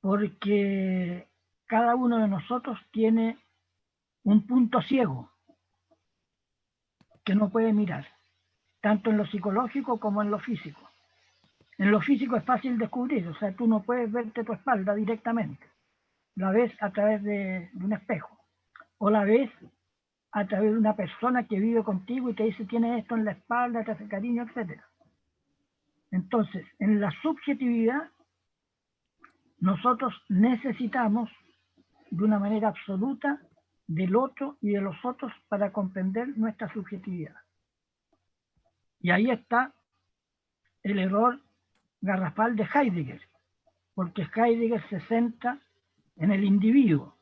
porque cada uno de nosotros tiene un punto ciego que no puede mirar, tanto en lo psicológico como en lo físico. En lo físico es fácil descubrir, o sea, tú no puedes verte tu espalda directamente, la ves a través de un espejo, o la ves a través de una persona que vive contigo y te dice tienes esto en la espalda, te hace cariño, etc. Entonces, en la subjetividad, nosotros necesitamos de una manera absoluta del otro y de los otros para comprender nuestra subjetividad. Y ahí está el error garrafal de Heidegger, porque Heidegger se centra en el individuo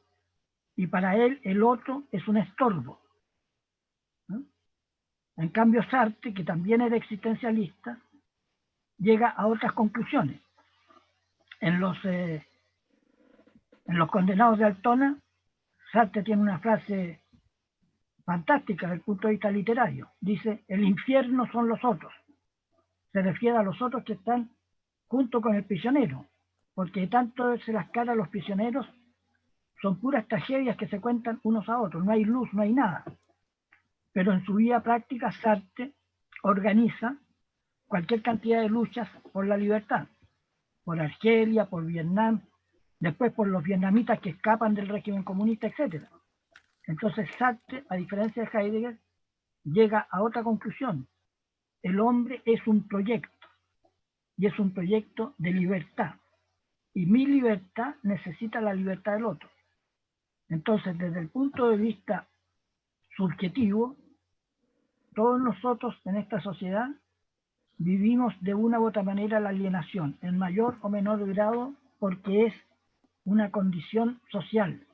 y para él el otro es un estorbo, ¿no? En cambio Sartre, que también era existencialista, llega a otras conclusiones. En los condenados de Altona, Sartre tiene una frase fantástica desde el punto de vista literario. Dice, el infierno son los otros. Se refiere a los otros que están junto con el prisionero, porque tanto verse las caras a los prisioneros son puras tragedias que se cuentan unos a otros, no hay luz, no hay nada. Pero en su vida práctica Sartre organiza cualquier cantidad de luchas por la libertad, por Argelia, por Vietnam, después por los vietnamitas que escapan del régimen comunista, etc. Entonces Sartre, a diferencia de Heidegger, llega a otra conclusión. El hombre es un proyecto, y es un proyecto de libertad. Y mi libertad necesita la libertad del otro. Entonces, desde el punto de vista subjetivo, todos nosotros en esta sociedad vivimos de una u otra manera la alienación, en mayor o menor grado, porque es una condición social.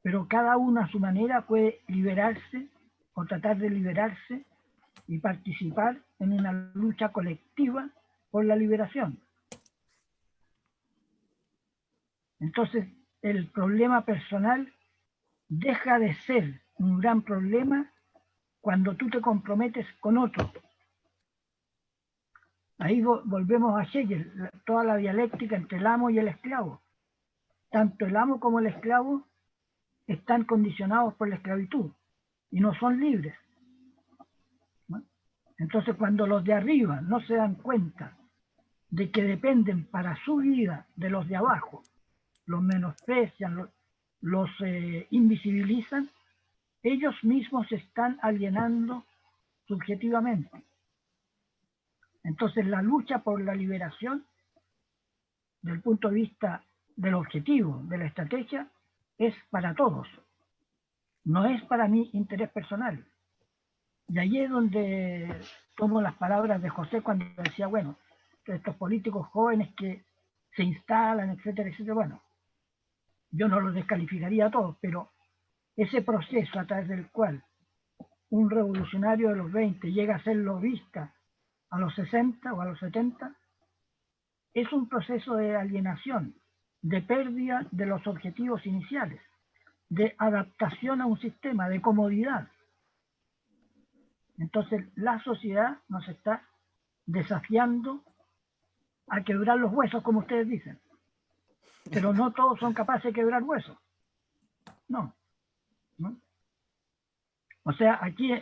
Pero cada uno a su manera puede liberarse o tratar de liberarse y participar en una lucha colectiva por la liberación. Entonces, el problema personal deja de ser un gran problema cuando tú te comprometes con otro. Ahí volvemos a Hegel, toda la dialéctica entre el amo y el esclavo. Tanto el amo como el esclavo están condicionados por la esclavitud y no son libres, ¿no? Entonces, cuando los de arriba no se dan cuenta de que dependen para su vida de los de abajo, los menosprecian, los invisibilizan, ellos mismos se están alienando subjetivamente. Entonces, la lucha por la liberación, desde el punto de vista del objetivo, de la estrategia, es para todos, no es para mi interés personal. Y ahí es donde tomo las palabras de José cuando decía, bueno, estos políticos jóvenes que se instalan, etcétera, etcétera. Bueno, yo no los descalificaría a todos, pero ese proceso a través del cual un revolucionario de los 20 llega a ser lobista a los 60 o a los 70, es un proceso de alienación, de pérdida de los objetivos iniciales, de adaptación a un sistema, de comodidad. Entonces la sociedad nos está desafiando a quebrar los huesos, como ustedes dicen. Pero no todos son capaces de quebrar huesos. No. ¿No? O sea, aquí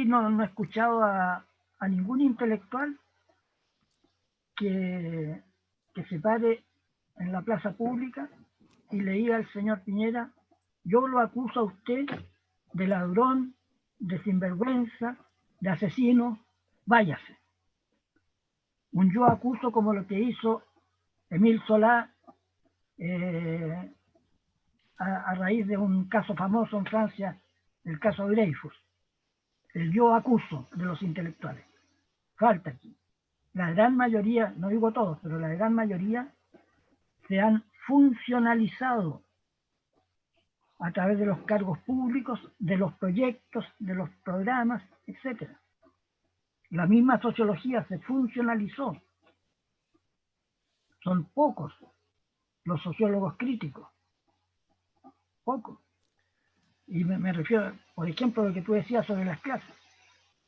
no he escuchado a ningún intelectual que se pare en la plaza pública y le diga al señor Piñera, yo lo acuso a usted de ladrón, de sinvergüenza, de asesino, váyase. Un yo acuso como lo que hizo Émile Zola a raíz de un caso famoso en Francia, el caso Dreyfus. El yo acuso de los intelectuales. Falta aquí. La gran mayoría, no digo todos, pero la gran mayoría se han funcionalizado a través de los cargos públicos, de los proyectos, de los programas, etc. La misma sociología se funcionalizó. Son pocos los sociólogos críticos. Pocos. Y me refiero, por ejemplo, a lo que tú decías sobre las clases.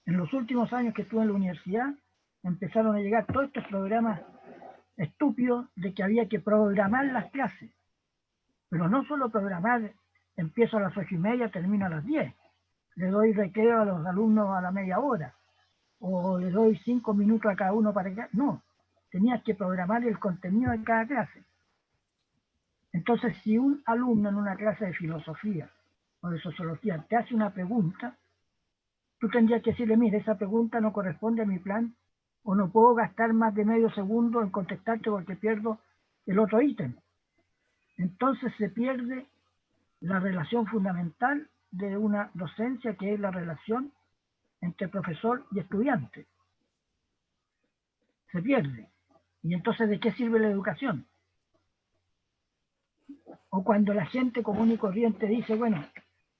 En los últimos años que estuve en la universidad, empezaron a llegar todos estos programas estúpidos de que había que programar las clases. Pero no solo programar, empiezo a las 8:30, termino a las 10. Le doy recreo a los alumnos a la media hora. O le doy 5 minutos a cada uno para que... No, tenías que programar el contenido de cada clase. Entonces, si un alumno en una clase de filosofía o de sociología te hace una pregunta, tú tendrías que decirle, mire, esa pregunta no corresponde a mi plan, o no puedo gastar más de medio segundo en contestarte porque pierdo el otro ítem. Entonces se pierde la relación fundamental de una docencia, que es la relación entre profesor y estudiante. Se pierde. Y entonces, ¿de qué sirve la educación? O cuando la gente común y corriente dice, bueno,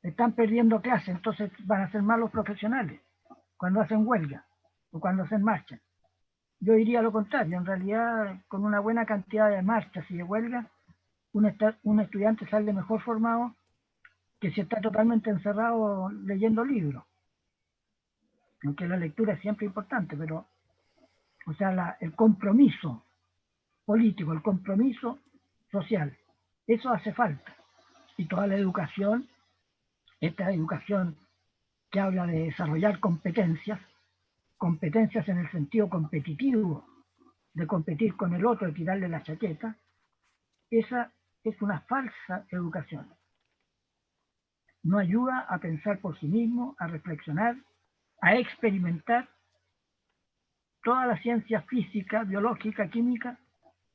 están perdiendo clases, entonces van a ser malos profesionales, cuando hacen huelga o cuando hacen marcha. Yo diría lo contrario, en realidad, con una buena cantidad de marchas y de huelgas, un estudiante sale mejor formado que si está totalmente encerrado leyendo libros. Aunque la lectura es siempre importante, pero, o sea, el compromiso político, el compromiso social, eso hace falta. Y toda la educación, esta educación que habla de desarrollar competencias en el sentido competitivo, de competir con el otro, de tirarle la chaqueta, esa es una falsa educación. No ayuda a pensar por sí mismo, a reflexionar, a experimentar. Toda la ciencia física, biológica, química,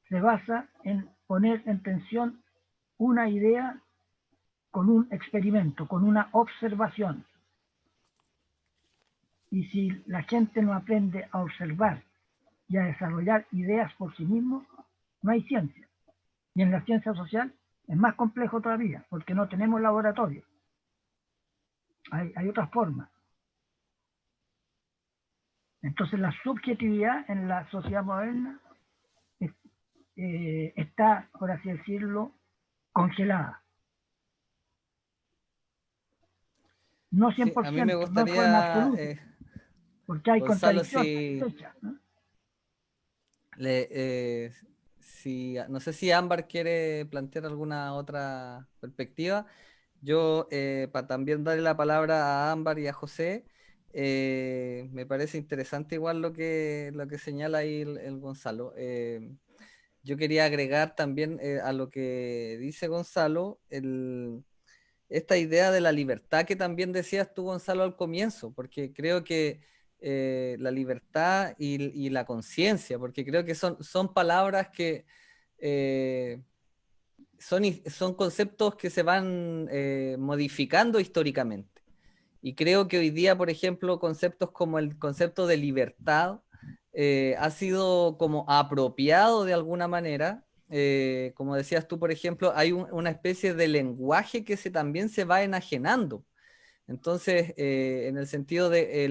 se basa en poner en tensión una idea con un experimento, con una observación. Y si la gente no aprende a observar y a desarrollar ideas por sí mismo, no hay ciencia. Y en la ciencia social es más complejo todavía, porque no tenemos laboratorio. Hay otras formas. Entonces la subjetividad en la sociedad moderna está, por así decirlo, congelada. No 100%, sí, a mí me no de forma absoluta, porque hay Gonzalo, contradicciones hechas, ¿no? No sé si Ámbar quiere plantear alguna otra perspectiva. Yo, para también darle la palabra a Ámbar y a José, me parece interesante igual lo que señala ahí el Gonzalo. Yo quería agregar también a lo que dice Gonzalo, esta idea de la libertad que también decías tú, Gonzalo, al comienzo, porque creo que la libertad y la conciencia, porque creo que son palabras que son conceptos que se van modificando históricamente. Y creo que hoy día, por ejemplo, conceptos como el concepto de libertad ha sido como apropiado de alguna manera. Como decías tú, por ejemplo, hay una especie de lenguaje que también se va enajenando. Entonces, en el sentido de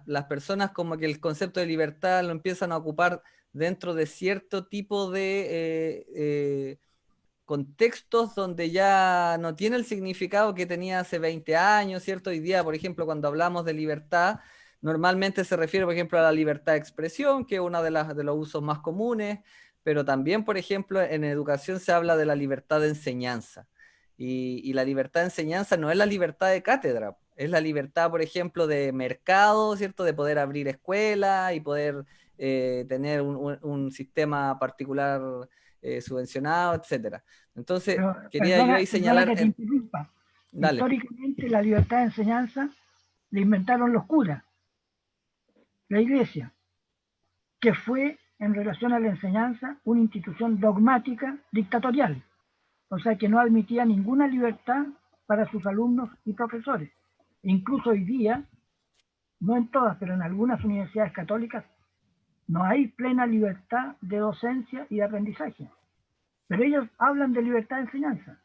las personas como que el concepto de libertad lo empiezan a ocupar dentro de cierto tipo de contextos donde ya no tiene el significado que tenía hace 20 años, ¿cierto? Hoy día, por ejemplo, cuando hablamos de libertad, normalmente se refiere, por ejemplo, a la libertad de expresión, que es uno de los usos más comunes, pero también, por ejemplo, en educación se habla de la libertad de enseñanza. Y la libertad de enseñanza no es la libertad de cátedra, es la libertad, por ejemplo, de mercado, ¿cierto? De poder abrir escuelas y poder tener un sistema particular subvencionado, etcétera. Entonces, Pero, quería yo ahí perdona señalar, que te interrumpa. dale, Históricamente la libertad de enseñanza la inventaron los curas, la iglesia, que fue en relación a la enseñanza una institución dogmática dictatorial, o sea que no admitía ninguna libertad para sus alumnos y profesores. Incluso hoy día, no en todas, pero en algunas universidades católicas, no hay plena libertad de docencia y de aprendizaje. Pero ellos hablan de libertad de enseñanza.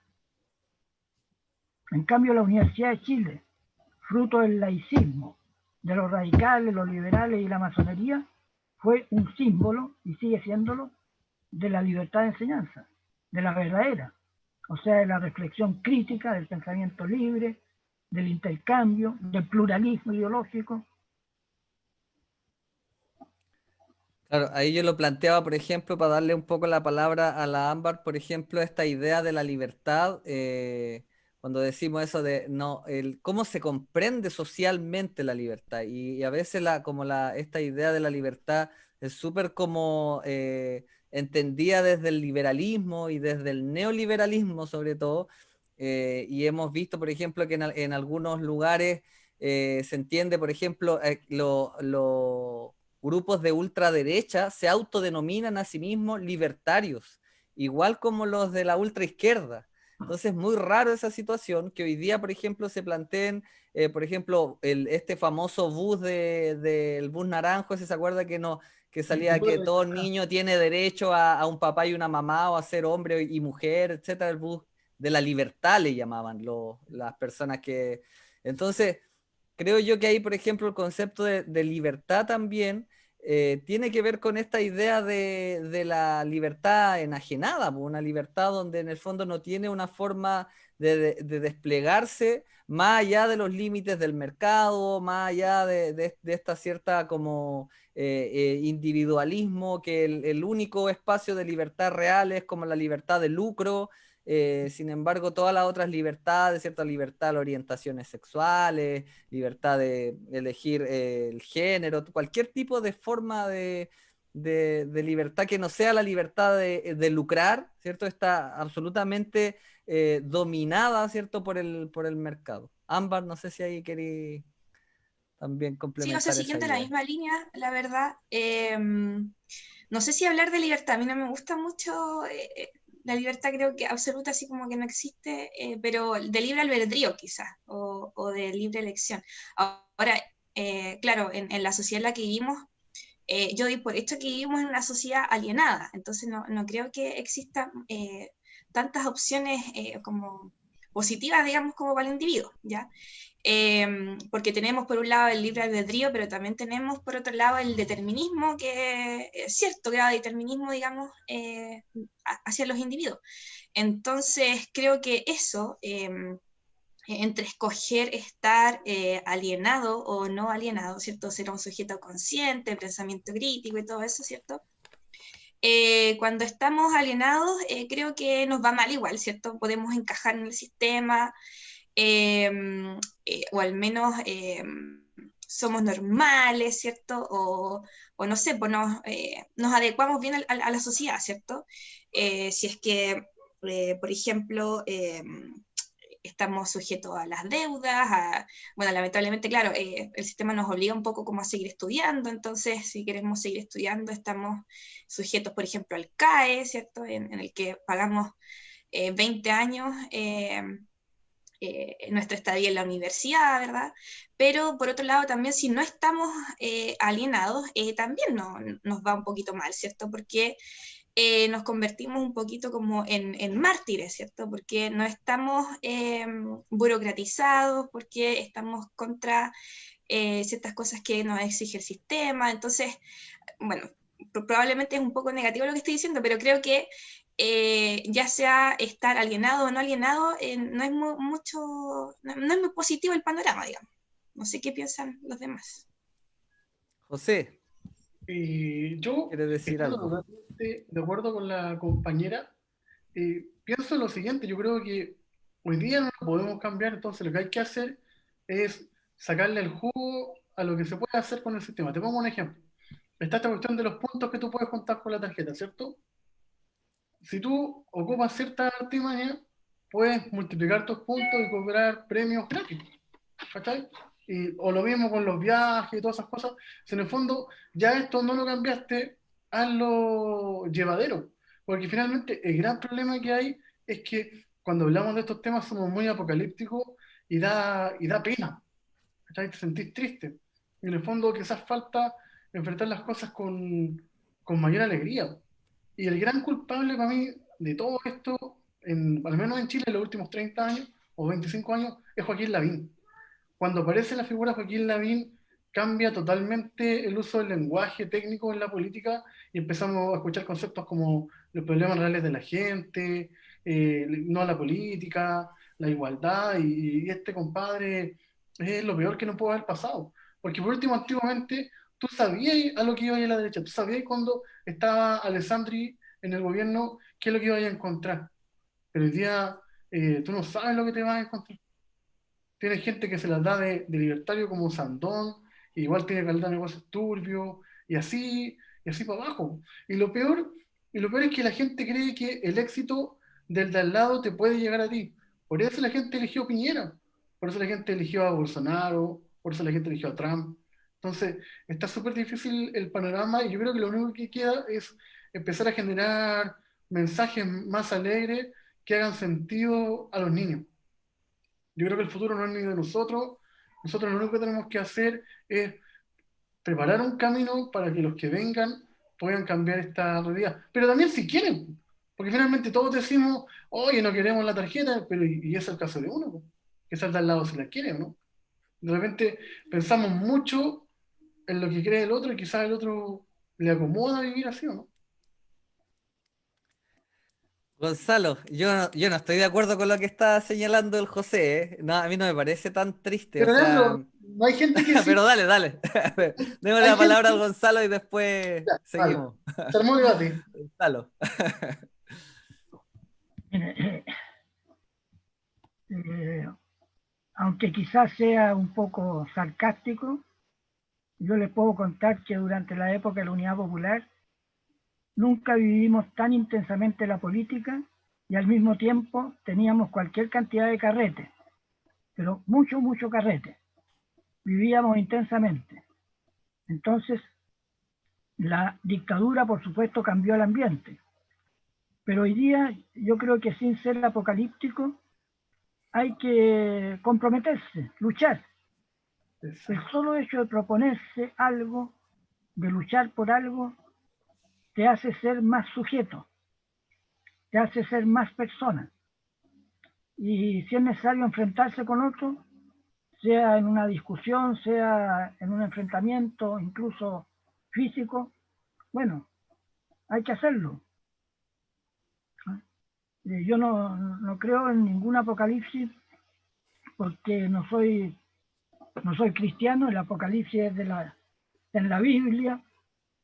En cambio, la Universidad de Chile, fruto del laicismo, de los radicales, los liberales y la masonería, fue un símbolo, y sigue siéndolo, de la libertad de enseñanza, de la verdadera, o sea, de la reflexión crítica, del pensamiento libre, del intercambio, del pluralismo ideológico. claro, ahí yo lo planteaba, por ejemplo, para darle un poco la palabra a la Ámbar, por ejemplo, esta idea de la libertad, cuando decimos eso de no, cómo se comprende socialmente la libertad, y a veces esta idea de la libertad es súper como entendida desde el liberalismo y desde el neoliberalismo sobre todo, y hemos visto, por ejemplo, que en algunos lugares se entiende, por ejemplo, grupos de ultraderecha se autodenominan a sí mismos libertarios, igual como los de la ultraizquierda. Entonces es muy raro esa situación que hoy día, por ejemplo, se planteen, por ejemplo, este famoso bus del bus naranjo, ¿se acuerda que no, que salía que todo niño tiene derecho a un papá y una mamá o a ser hombre y mujer, etcétera? El bus de la libertad le llamaban las personas que... Entonces, creo yo que ahí, por ejemplo, el concepto de libertad también tiene que ver con esta idea de la libertad enajenada, pues, una libertad donde en el fondo no tiene una forma de desplegarse más allá de los límites del mercado, más allá de esta cierta como individualismo, que el único espacio de libertad real es como la libertad de lucro. Sin embargo, todas las otras libertades, cierta libertad de orientaciones sexuales, libertad de elegir el género, cualquier tipo de forma de libertad que no sea la libertad de lucrar, ¿cierto? Está absolutamente dominada, ¿cierto? Por el mercado. Ámbar, no sé si ahí querí también Sí, o sea, complementar esa siguiendo la idea. misma línea, la verdad, no sé si hablar de libertad, a mí no me gusta mucho la libertad, creo que absoluta, así como que no existe, pero de libre albedrío quizás, o de libre elección. Ahora, claro, en la sociedad en la que vivimos, yo doy por hecho que vivimos en una sociedad alienada, entonces no creo que existan tantas opciones como positivas, digamos, como para el individuo, ¿ya? Porque tenemos por un lado el libre albedrío, pero también tenemos por otro lado el determinismo, que es cierto grado de determinismo, digamos, hacia los individuos. Entonces, creo que eso, entre escoger estar alienado o no alienado, ¿cierto? Ser un sujeto consciente, pensamiento crítico y todo eso, ¿cierto? Cuando estamos alienados, creo que nos va mal igual, ¿cierto? Podemos encajar en el sistema, o al menos somos normales, ¿cierto? O no sé, pues nos adecuamos bien a la sociedad, ¿cierto? Si es que, por ejemplo, estamos sujetos a las deudas, bueno, lamentablemente, claro, el sistema nos obliga un poco como a seguir estudiando, entonces si queremos seguir estudiando estamos sujetos, por ejemplo, al CAE, ¿cierto? En el que pagamos 20 años nuestra estadía en la universidad, ¿verdad? Pero por otro lado también si no estamos alienados, también nos va un poquito mal, ¿cierto? Porque nos convertimos un poquito como en mártires, ¿cierto? Porque no estamos burocratizados, porque estamos contra ciertas cosas que nos exige el sistema. Entonces, bueno, probablemente es un poco negativo lo que estoy diciendo, pero creo que ya sea estar alienado o no alienado, no es no es muy positivo el panorama, digamos. No sé qué piensan los demás. José, Yo, ¿quieres decir estando algo? totalmente de acuerdo con la compañera, pienso lo siguiente, yo creo que hoy día no lo podemos cambiar, entonces lo que hay que hacer es sacarle el jugo a lo que se puede hacer con el sistema. Te pongo un ejemplo. Está esta cuestión de los puntos que tú puedes contar con la tarjeta, ¿cierto? Si tú ocupas cierta artimaña, puedes multiplicar tus puntos y cobrar premios gratis, ¿cachai? O lo mismo con los viajes y todas esas cosas. Si en el fondo ya esto no lo cambiaste, hazlo llevadero. Porque finalmente el gran problema que hay es que cuando hablamos de estos temas somos muy apocalípticos y da pena, ¿cachai? Te sentís triste. Y en el fondo quizás falta enfrentar las cosas con mayor alegría. Y el gran culpable para mí de todo esto, al menos en Chile en los últimos 30 años o 25 años, es Joaquín Lavín. Cuando aparece la figura Joaquín Lavín, cambia totalmente el uso del lenguaje técnico en la política y empezamos a escuchar conceptos como los problemas reales de la gente, no la política, la igualdad, y este compadre es lo peor que no puede haber pasado. Porque por último, antiguamente, tú sabías a lo que iba a ir a la derecha, tú sabías cuando estaba Alessandri en el gobierno qué es lo que iba a encontrar. Pero hoy día tú no sabes lo que te vas a encontrar. Tienes gente que se las da de libertario como Sandón, que igual tiene calidad de negocios turbios, y así para abajo. Y lo peor, y lo peor es que la gente cree que el éxito del de al lado te puede llegar a ti. Por eso la gente eligió Piñera, por eso la gente eligió a Bolsonaro, por eso la gente eligió a Trump. Entonces, está súper difícil el panorama y yo creo que lo único que queda es empezar a generar mensajes más alegres que hagan sentido a los niños. Yo creo que el futuro no es ni de nosotros. Nosotros lo único que tenemos que hacer es preparar un camino para que los que vengan puedan cambiar esta realidad. Pero también si quieren, porque finalmente todos decimos, oye, no queremos la tarjeta, pero y es el caso de uno, po, que esa de al lado se la quiere, ¿o no? De repente pensamos mucho en lo que cree el otro y quizás el otro le acomoda vivir así, ¿o no? Gonzalo, yo no estoy de acuerdo con lo que está señalando el José, ¿eh? No, a mí no me parece tan triste, o Pero sea, Leandro, no hay gente que sí, pero dale, dale. Démosle hay la gente, palabra al Gonzalo y después ya, vale, seguimos. se armó el debate. Gonzalo. Mire, eh, aunque quizás sea un poco sarcástico, yo les puedo contar que durante la época de la Unidad Popular nunca vivimos tan intensamente la política y al mismo tiempo teníamos cualquier cantidad de carrete, pero mucho, mucho carrete. Vivíamos intensamente. Entonces, la dictadura, por supuesto, cambió el ambiente. Pero hoy día yo creo que sin ser apocalíptico hay que comprometerse, luchar. El solo hecho de proponerse algo, de luchar por algo, te hace ser más sujeto, te hace ser más persona. Y si es necesario enfrentarse con otro, sea en una discusión, sea en un enfrentamiento, incluso físico, bueno, hay que hacerlo. Yo no creo en ningún apocalipsis porque no soy cristiano, el apocalipsis es en la Biblia,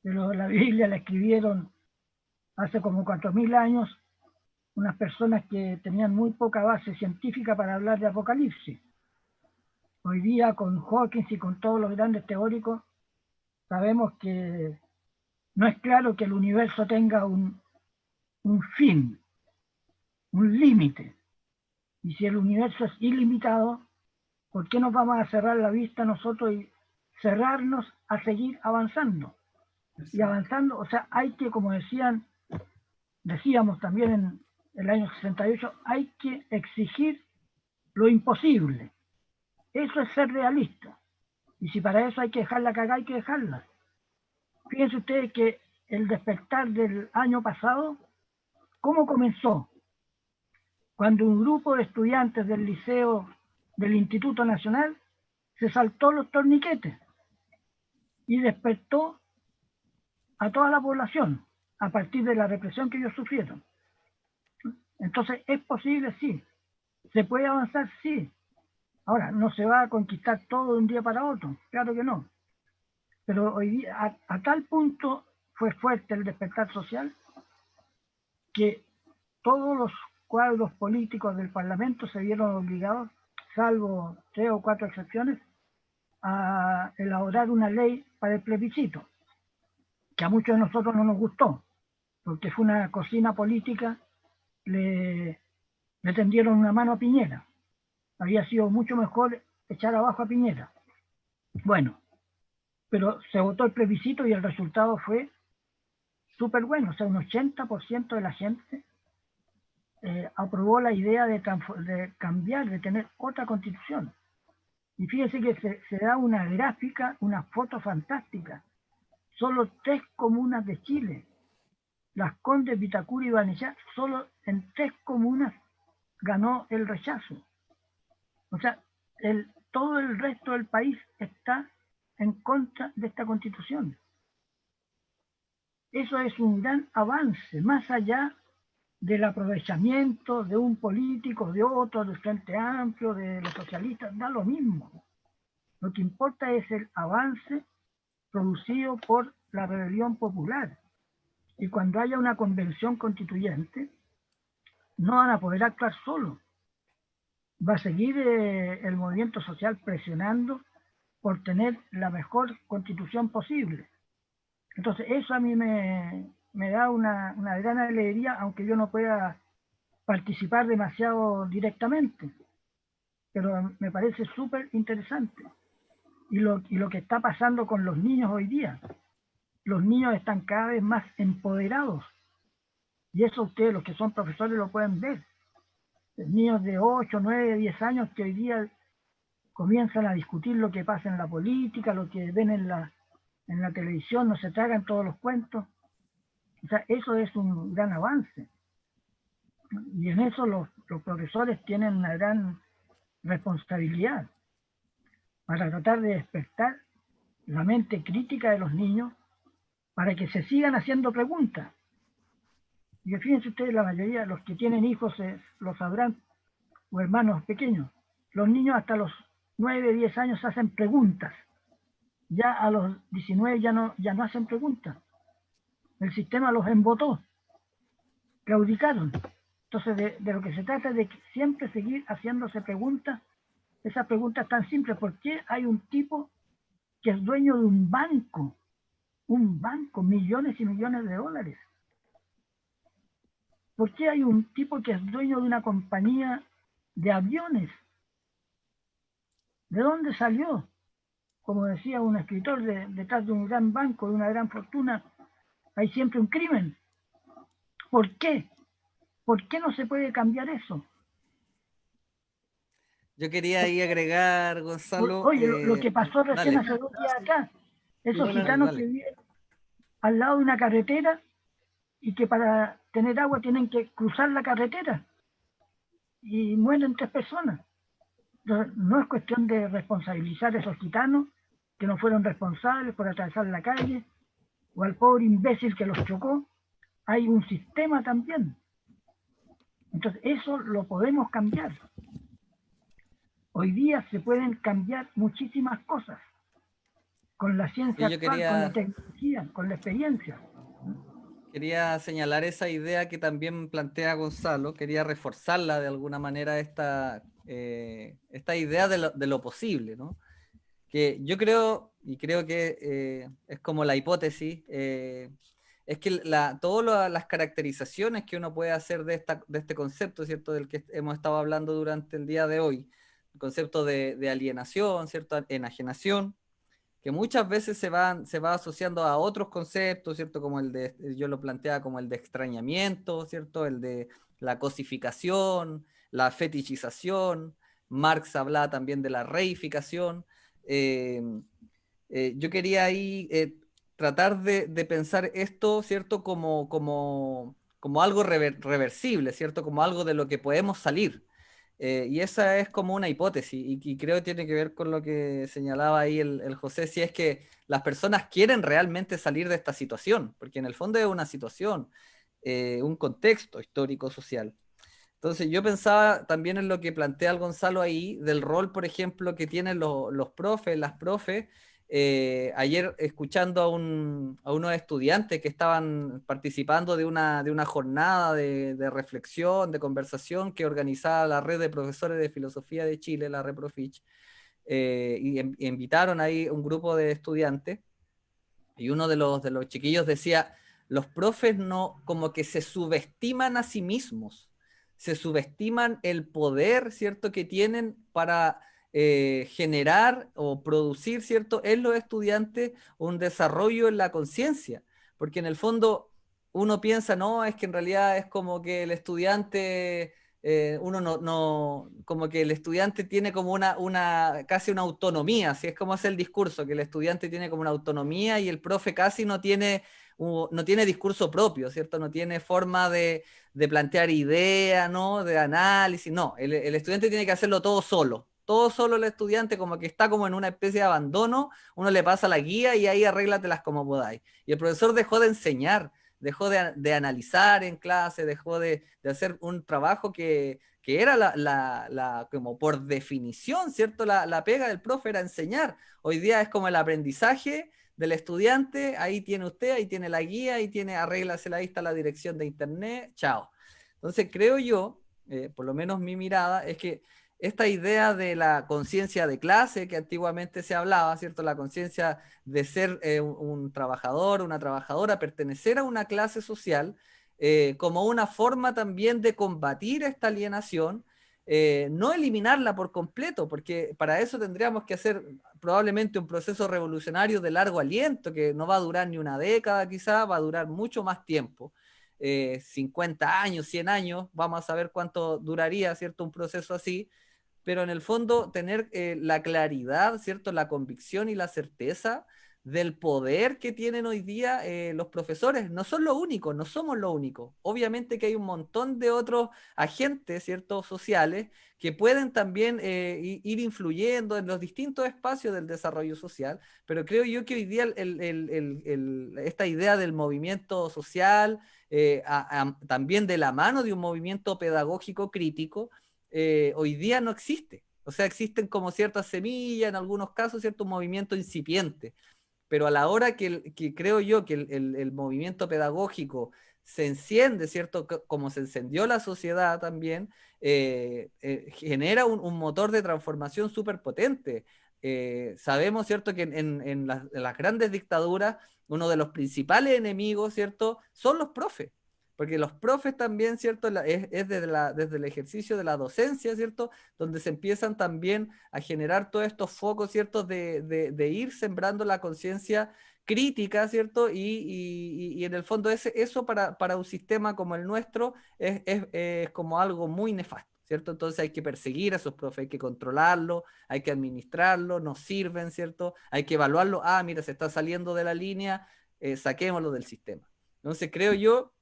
pero la Biblia la escribieron hace como 4000 años unas personas que tenían muy poca base científica para hablar de apocalipsis. Hoy día con Hawking y con todos los grandes teóricos sabemos que no es claro que el universo tenga un fin, un límite. Y si el universo es ilimitado, ¿por qué nos vamos a cerrar la vista nosotros y cerrarnos a seguir avanzando? Y avanzando, o sea, hay que, como decíamos también en el año 68, hay que exigir lo imposible. Eso es ser realista. Y si para eso hay que dejarla cagar, hay que dejarla. Fíjense ustedes que el despertar del año pasado, ¿cómo comenzó? Cuando un grupo de estudiantes del liceo del Instituto Nacional se saltó los torniquetes y despertó a toda la población a partir de la represión que ellos sufrieron. Entonces, ¿es posible? Sí. ¿Se puede avanzar? Sí. Ahora, no se va a conquistar todo de un día para otro, claro que no. Pero hoy día, a tal punto fue fuerte el despertar social que todos los cuadros políticos del Parlamento se vieron obligados, salvo 3 o 4 excepciones, a elaborar una ley para el plebiscito, que a muchos de nosotros no nos gustó, porque fue una cocina política, le tendieron una mano a Piñera. Había sido mucho mejor echar abajo a Piñera. Bueno, pero se votó el plebiscito y el resultado fue súper bueno, o sea, un 80% de la gente aprobó la idea de cambiar, de tener otra constitución. Y fíjense que se da una gráfica, una foto fantástica. Solo 3 comunas de Chile, Las Condes, Vitacura y Banechea, solo en 3 comunas ganó el rechazo. O sea, todo el resto del país está en contra de esta constitución. Eso es un gran avance, más allá del aprovechamiento de un político, de otro, del Frente Amplio, de los socialistas, da lo mismo. Lo que importa es el avance producido por la rebelión popular. Y cuando haya una convención constituyente, no van a poder actuar solos. Va a seguir el movimiento social presionando por tener la mejor constitución posible. Entonces, eso a mí me da una gran alegría, aunque yo no pueda participar demasiado directamente. Pero me parece súper interesante. Y lo que está pasando con los niños hoy día. Los niños están cada vez más empoderados. Y eso ustedes, los que son profesores, lo pueden ver. Niños de 8, 9, 10 años que hoy día comienzan a discutir lo que pasa en la política, lo que ven en la televisión, no se tragan todos los cuentos. O sea, eso es un gran avance. Y en eso los profesores tienen una gran responsabilidad para tratar de despertar la mente crítica de los niños para que se sigan haciendo preguntas. Y fíjense ustedes, la mayoría, los que tienen hijos lo sabrán, o hermanos pequeños, los niños hasta los 9, 10 años hacen preguntas. Ya a los 19 ya no hacen preguntas. El sistema los embotó, claudicaron. Entonces, de lo que se trata es de siempre seguir haciéndose preguntas. Esas preguntas tan simples. ¿Por qué hay un tipo que es dueño de un banco, millones y millones de dólares? ¿Por qué hay un tipo que es dueño de una compañía de aviones? ¿De dónde salió? Como decía un escritor, detrás de un gran banco, de una gran fortuna, hay siempre un crimen. ¿Por qué? ¿Por qué no se puede cambiar eso? Yo quería ahí agregar, Gonzalo. Oye, lo que pasó recién hace 2 días acá, esos gitanos que viven al lado de una carretera y que para tener agua tienen que cruzar la carretera y mueren 3 personas. Entonces, no es cuestión de responsabilizar a esos gitanos que no fueron responsables por atravesar la calle o al pobre imbécil que los chocó. Hay un sistema también. Entonces, eso lo podemos cambiar. Hoy día se pueden cambiar muchísimas cosas con la ciencia actual, con la tecnología, con la experiencia. Quería señalar esa idea que también plantea Gonzalo, quería reforzarla de alguna manera, esta esta idea de lo posible, ¿no? Que yo creo, y creo que es como la hipótesis, es que todas las caracterizaciones que uno puede hacer de este concepto, ¿cierto? Del que hemos estado hablando durante el día de hoy, el concepto de alienación, ¿cierto? Enajenación, que muchas veces se va asociando a otros conceptos, ¿cierto? Como yo lo planteaba como el de extrañamiento, ¿cierto? El de la cosificación, la fetichización. Marx hablaba también de la reificación. Eh, yo quería ahí tratar de pensar esto, ¿cierto? Como algo reversible, ¿cierto? Como algo de lo que podemos salir. Y esa es como una hipótesis, y creo que tiene que ver con lo que señalaba ahí el José, si es que las personas quieren realmente salir de esta situación, porque en el fondo es una situación, un contexto histórico-social. Entonces yo pensaba también en lo que plantea el Gonzalo ahí, del rol, por ejemplo, que tienen los profes, las profes. Ayer escuchando a unos estudiantes que estaban participando de una jornada de reflexión, de conversación que organizaba la Red de Profesores de Filosofía de Chile, la Reprofich, y invitaron ahí un grupo de estudiantes, y uno de los chiquillos decía, los profes no, como que se subestiman a sí mismos, se subestiman el poder, ¿cierto?, que tienen para generar o producir, ¿cierto?, en los estudiantes un desarrollo en la conciencia, porque en el fondo uno piensa, no, es que en realidad es como que el estudiante... uno como que el estudiante tiene como casi una autonomía, así es como es el discurso, que el estudiante tiene como una autonomía y el profe casi no tiene discurso propio, ¿cierto? No tiene forma de plantear ideas, ¿no? De análisis, no, el estudiante tiene que hacerlo todo solo el estudiante, como que está como en una especie de abandono, uno le pasa la guía y ahí arréglatelas como podáis. Y el profesor dejó de enseñar, dejó de analizar en clase, dejó de hacer un trabajo que era como por definición, ¿cierto? La pega del profe era enseñar. Hoy día es como el aprendizaje del estudiante, ahí tiene usted, ahí tiene la guía, ahí tiene, arréglasela, ahí está la dirección de internet, chao. Entonces creo yo, por lo menos mi mirada, es que esta idea de la conciencia de clase que antiguamente se hablaba, ¿cierto? La conciencia de ser un trabajador, una trabajadora, pertenecer a una clase social, como una forma también de combatir esta alienación, no eliminarla por completo, porque para eso tendríamos que hacer probablemente un proceso revolucionario de largo aliento, que no va a durar ni una década quizá, va a durar mucho más tiempo. 50 años, 100 años, vamos a saber cuánto duraría, ¿cierto? Un proceso así, pero en el fondo tener la claridad, ¿cierto? La convicción y la certeza del poder que tienen hoy día los profesores. No son lo único, no somos lo único. Obviamente que hay un montón de otros agentes, ¿cierto? Sociales que pueden también ir influyendo en los distintos espacios del desarrollo social, pero creo yo que hoy día esta idea del movimiento social, también de la mano de un movimiento pedagógico crítico, hoy día no existe. O sea, existen como ciertas semillas, en algunos casos, cierto movimiento incipiente, pero a la hora que creo yo que el movimiento pedagógico se enciende, ¿cierto? Como se encendió la sociedad también, genera un motor de transformación súper potente. Sabemos, ¿cierto?, que en las grandes dictaduras, uno de los principales enemigos, ¿cierto?, son los profes. Porque los profes también, ¿cierto? Es desde el ejercicio de la docencia, ¿cierto? Donde se empiezan también a generar todos estos focos, ¿cierto? De ir sembrando la conciencia crítica, ¿cierto? Y en el fondo eso para un sistema como el nuestro es como algo muy nefasto, ¿cierto? Entonces hay que perseguir a esos profes, hay que controlarlo, hay que administrarlo, nos sirven, ¿cierto? Hay que evaluarlo, mira, se está saliendo de la línea, saquémoslo del sistema. Entonces creo yo,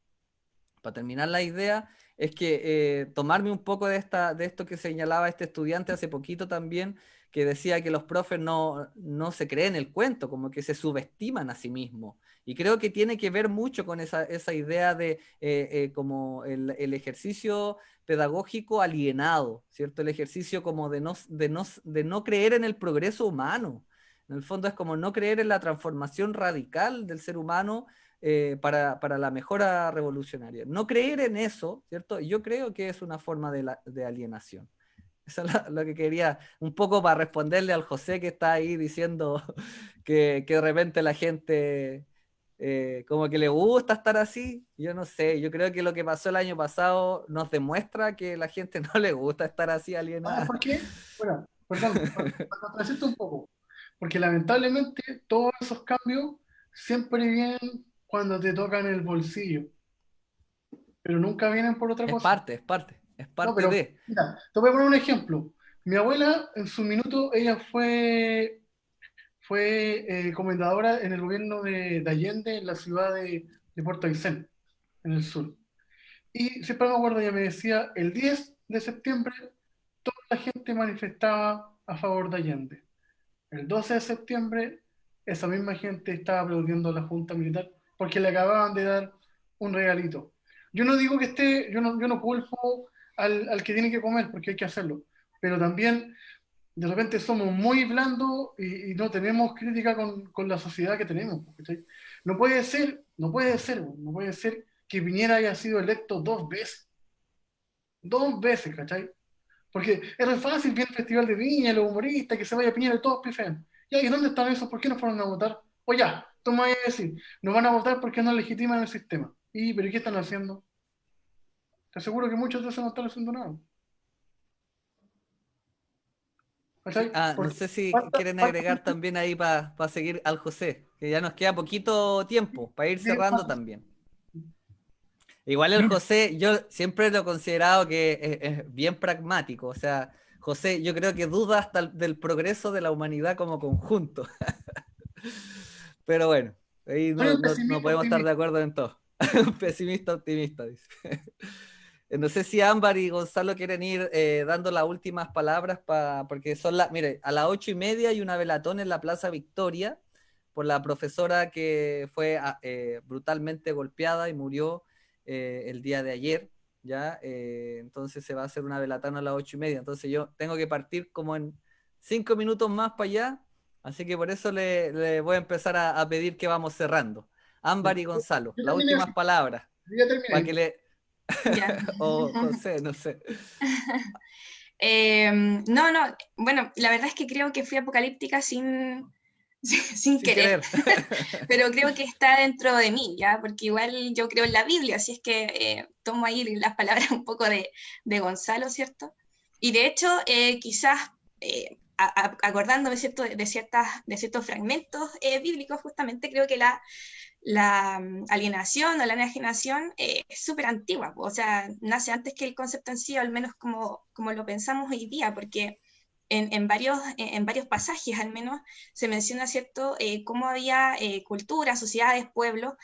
para terminar la idea, es que tomarme un poco de esto que señalaba este estudiante hace poquito también, que decía que los profes no se creen el cuento, como que se subestiman a sí mismos. Y creo que tiene que ver mucho con esa idea de como el ejercicio pedagógico alienado, ¿cierto? El ejercicio como de no creer en el progreso humano. En el fondo es como no creer en la transformación radical del ser humano para la mejora revolucionaria. No creer en eso, ¿cierto? Yo creo que es una forma de alienación. Eso es lo que quería, un poco para responderle al José que está ahí diciendo que de repente la gente como que le gusta estar así. Yo no sé, yo creo que lo que pasó el año pasado nos demuestra que la gente no le gusta estar así ¿Sabes alienada. por qué? Bueno, perdón, para contradecirte un poco. Porque lamentablemente todos esos cambios siempre vienen cuando te tocan el bolsillo, pero nunca vienen por otra Es cosa. parte, es parte, es No, parte pero de. mira, te voy a poner un ejemplo. Mi abuela, en su minuto, ella fue comendadora en el gobierno de Allende, en la ciudad de Puerto Aysén, en el sur. Y siempre me acuerdo, ella me decía, el 10 de septiembre toda la gente manifestaba a favor de Allende. El 12 de septiembre esa misma gente estaba aplaudiendo a la Junta Militar porque le acababan de dar un regalito. Yo no digo que esté, yo no culpo al que tiene que comer porque hay que hacerlo, pero también de repente somos muy blandos y no tenemos crítica con la sociedad que tenemos. ¿Cachai? No puede ser que Piñera haya sido electo dos veces, ¿cachai? Porque es re fácil, viene el Festival de Viña, los humoristas, que se vaya Piñera y todos pifean. Ya, ¿y dónde están esos? ¿Por qué no fueron a votar? O ya, tú me vas a decir, no van a votar porque no legitiman el sistema. ¿Pero qué están haciendo? Te aseguro que muchos de esos no están haciendo nada. Sí, ¿Cachai? no Porque sé si quieren falta agregar gente también ahí para seguir al José, que ya nos queda poquito tiempo para ir de cerrando también. Igual el Mira, José, yo siempre lo he considerado que es bien pragmático. O sea, José, yo creo que duda hasta del progreso de la humanidad como conjunto. Pero bueno, ahí soy no, un no pesimista podemos estar de optimista. acuerdo en todo. Un pesimista optimista, dice. No sé si Ámbar y Gonzalo quieren ir dando las últimas palabras porque son mire, a las 8:30 hay una velatón en la Plaza Victoria por la profesora que fue brutalmente golpeada y murió el día de ayer, ¿ya? Entonces se va a hacer una velatón a las 8:30. Entonces yo tengo que partir como en 5 minutos más para allá, así que por eso le voy a empezar a pedir que vamos cerrando. Ámbar y Gonzalo, Yo las terminé últimas así, palabras, yo ya para terminé. que le, Ya. o José, no sé. No, no, bueno, la verdad es que creo que fui apocalíptica sin Sin querer, querer. pero creo que está dentro de mí, ¿ya? Porque igual yo creo en la Biblia, así es que tomo ahí las palabras un poco de Gonzalo, ¿cierto? Y de hecho, quizás acordándome, ¿cierto? De ciertos fragmentos bíblicos, justamente creo que la alienación o la enajenación es súper antigua, o sea, nace antes que el concepto en sí, o al menos como lo pensamos hoy día, porque en varios pasajes al menos se menciona, ¿cierto?, cómo había culturas, sociedades, pueblos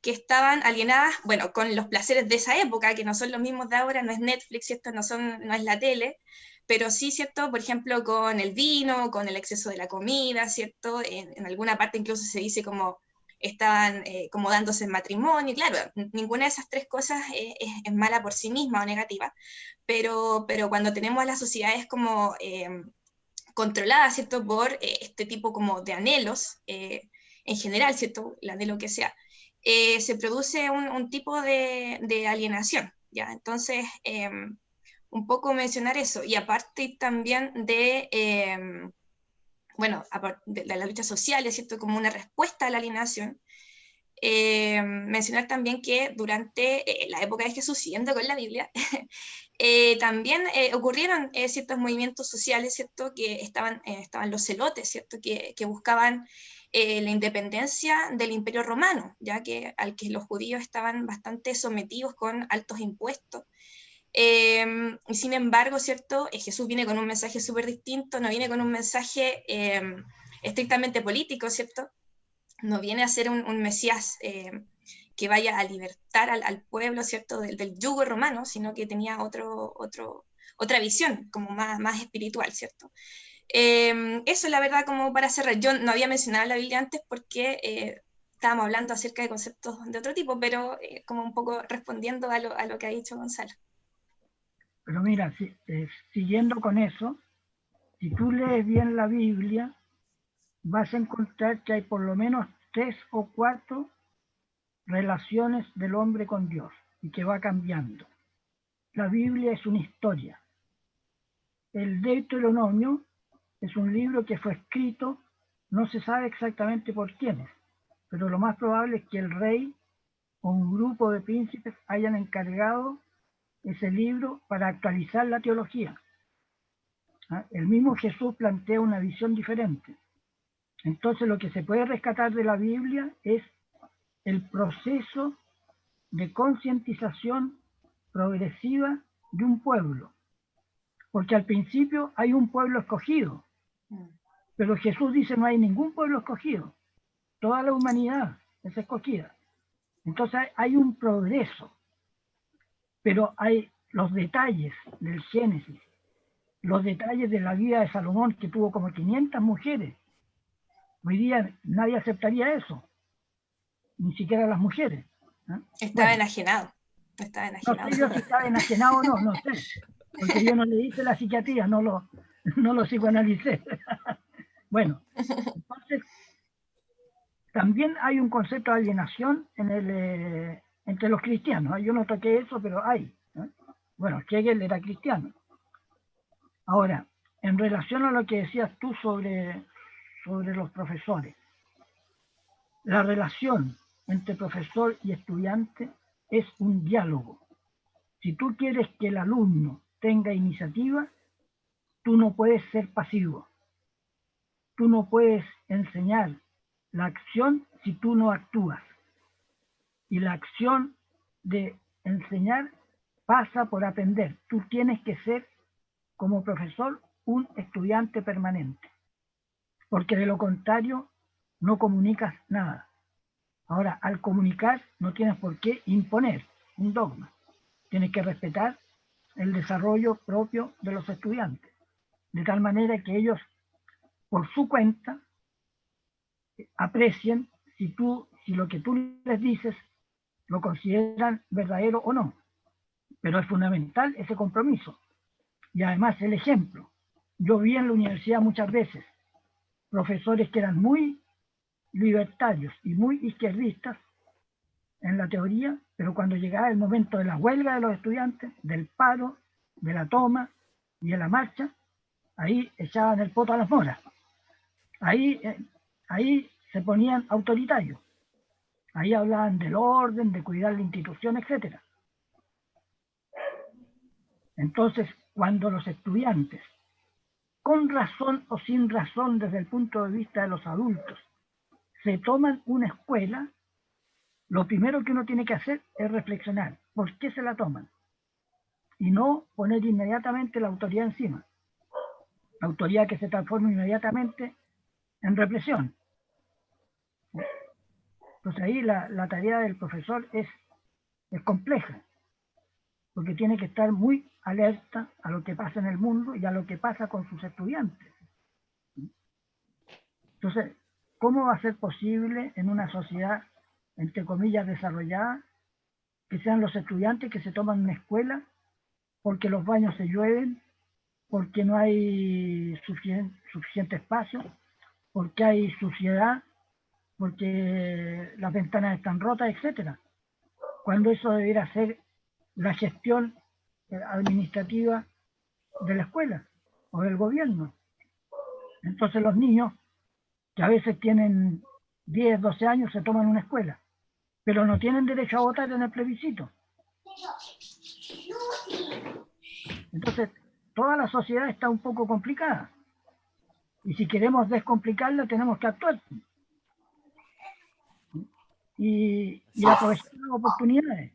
que estaban alienadas, bueno, con los placeres de esa época, que no son los mismos de ahora, no es Netflix, ¿cierto?, no es la tele, pero sí, ¿cierto?, por ejemplo, con el vino, con el exceso de la comida, ¿cierto?, en alguna parte incluso se dice como estaban como dándose en matrimonio, y claro, ninguna de esas tres cosas es mala por sí misma o negativa, pero cuando tenemos a las sociedades como controladas, ¿cierto?, por este tipo como de anhelos, en general, ¿cierto?, el anhelo que sea, se produce un tipo de alienación, ¿ya? Entonces, un poco mencionar eso, y aparte también bueno, de las luchas sociales, ¿cierto?, como una respuesta a la alienación, mencionar también que durante la época de Jesús, siguiendo con la Biblia, también ocurrieron ciertos movimientos sociales, ¿cierto? Que estaban los celotes, ¿cierto? Que buscaban la independencia del Imperio Romano, ya que al que los judíos estaban bastante sometidos con altos impuestos. Y sin embargo, ¿cierto? Jesús viene con un mensaje súper distinto, no viene con un mensaje estrictamente político, ¿cierto? No viene a ser un Mesías que vaya a libertar al pueblo, ¿cierto?, del yugo romano, sino que tenía otra visión, como más espiritual, ¿cierto? Eso es la verdad como para cerrar. Yo no había mencionado la Biblia antes porque estábamos hablando acerca de conceptos de otro tipo, pero como un poco respondiendo a lo que ha dicho Gonzalo. pero mira, siguiendo con eso, si tú lees bien la Biblia, vas a encontrar que hay por lo menos 3 o 4 relaciones del hombre con Dios y que va cambiando. La Biblia es una historia el Deuteronomio es un libro que fue escrito, no se sabe exactamente por quiénes, pero lo más probable es que el rey o un grupo de príncipes hayan encargado ese libro para actualizar la teología. El mismo Jesús plantea una visión diferente. Entonces lo que se puede rescatar de la Biblia es el proceso de concientización progresiva de un pueblo. Porque al principio hay un pueblo escogido, pero Jesús dice no hay ningún pueblo escogido. Toda la humanidad es escogida. Entonces hay un progreso, pero hay los detalles del Génesis, los detalles de la vida de Salomón, que tuvo como 500 mujeres. Hoy día nadie aceptaría eso, ni siquiera las mujeres. Estaba Bueno, enajenado. Estaba no enajenado. sé yo si estaba enajenado o no, no sé, porque yo no le hice la psiquiatría, no lo psicoanalicé. Bueno, entonces también hay un concepto de alienación entre los cristianos. Yo no toqué eso, pero hay. Bueno, Hegel era cristiano. Ahora, en relación a lo que decías tú sobre los profesores, la relación entre profesor y estudiante es un diálogo. Si tú quieres que el alumno tenga iniciativa, tú no puedes ser pasivo. Tú no puedes enseñar la acción si tú no actúas. Y la acción de enseñar pasa por aprender. Tú tienes que ser, como profesor, un estudiante permanente. Porque de lo contrario, no comunicas nada. Ahora, al comunicar, no tienes por qué imponer un dogma. Tienes que respetar el desarrollo propio de los estudiantes, de tal manera que ellos, por su cuenta, aprecien si lo que tú les dices lo consideran verdadero o no. Pero es fundamental ese compromiso. Y además el ejemplo. Yo vi en la universidad muchas veces profesores que eran muy libertarios y muy izquierdistas en la teoría, pero cuando llegaba el momento de la huelga de los estudiantes, del paro, de la toma y de la marcha, ahí echaban el poto a las moras. Ahí se ponían autoritarios. Ahí hablaban del orden, de cuidar la institución, etc. Entonces, cuando los estudiantes, con razón o sin razón desde el punto de vista de los adultos, se toman una escuela, lo primero que uno tiene que hacer es reflexionar por qué se la toman y no poner inmediatamente la autoridad encima. La autoridad que se transforma inmediatamente en represión. Entonces ahí la tarea del profesor es compleja, porque tiene que estar muy alerta a lo que pasa en el mundo y a lo que pasa con sus estudiantes. Entonces, ¿cómo va a ser posible en una sociedad, entre comillas, desarrollada, que sean los estudiantes que se toman una escuela porque los baños se llueven, porque no hay suficiente espacio, porque hay suciedad, porque las ventanas están rotas, etcétera? Cuando eso debiera ser la gestión administrativa de la escuela o del gobierno. Entonces los niños, que a veces tienen 10, 12 años, se toman una escuela, pero no tienen derecho a votar en el plebiscito. Entonces, toda la sociedad está un poco complicada. Y si queremos descomplicarla, tenemos que actuar. Y aprovechar las oportunidades.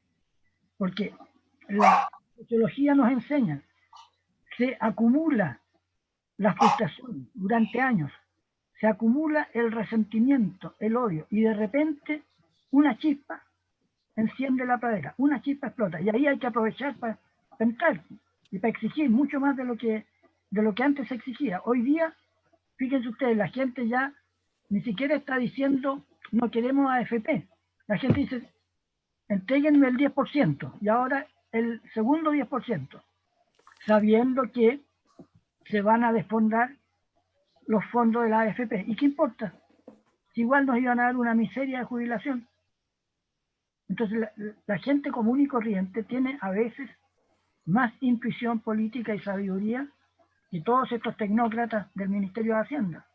Porque la sociología nos enseña, se acumula la frustración durante años, se acumula el resentimiento, el odio, y de repente una chispa enciende la pradera, una chispa explota, y ahí hay que aprovechar para entrar y para exigir mucho más de lo que antes se exigía. Hoy día, fíjense ustedes, la gente ya ni siquiera está diciendo no queremos AFP. La gente dice entréguenme el 10% y ahora el segundo 10%, sabiendo que se van a desfondar los fondos de la AFP. ¿Y qué importa? Si igual nos iban a dar una miseria de jubilación. Entonces la gente común y corriente tiene a veces más intuición política y sabiduría y todos estos tecnócratas del Ministerio de Hacienda.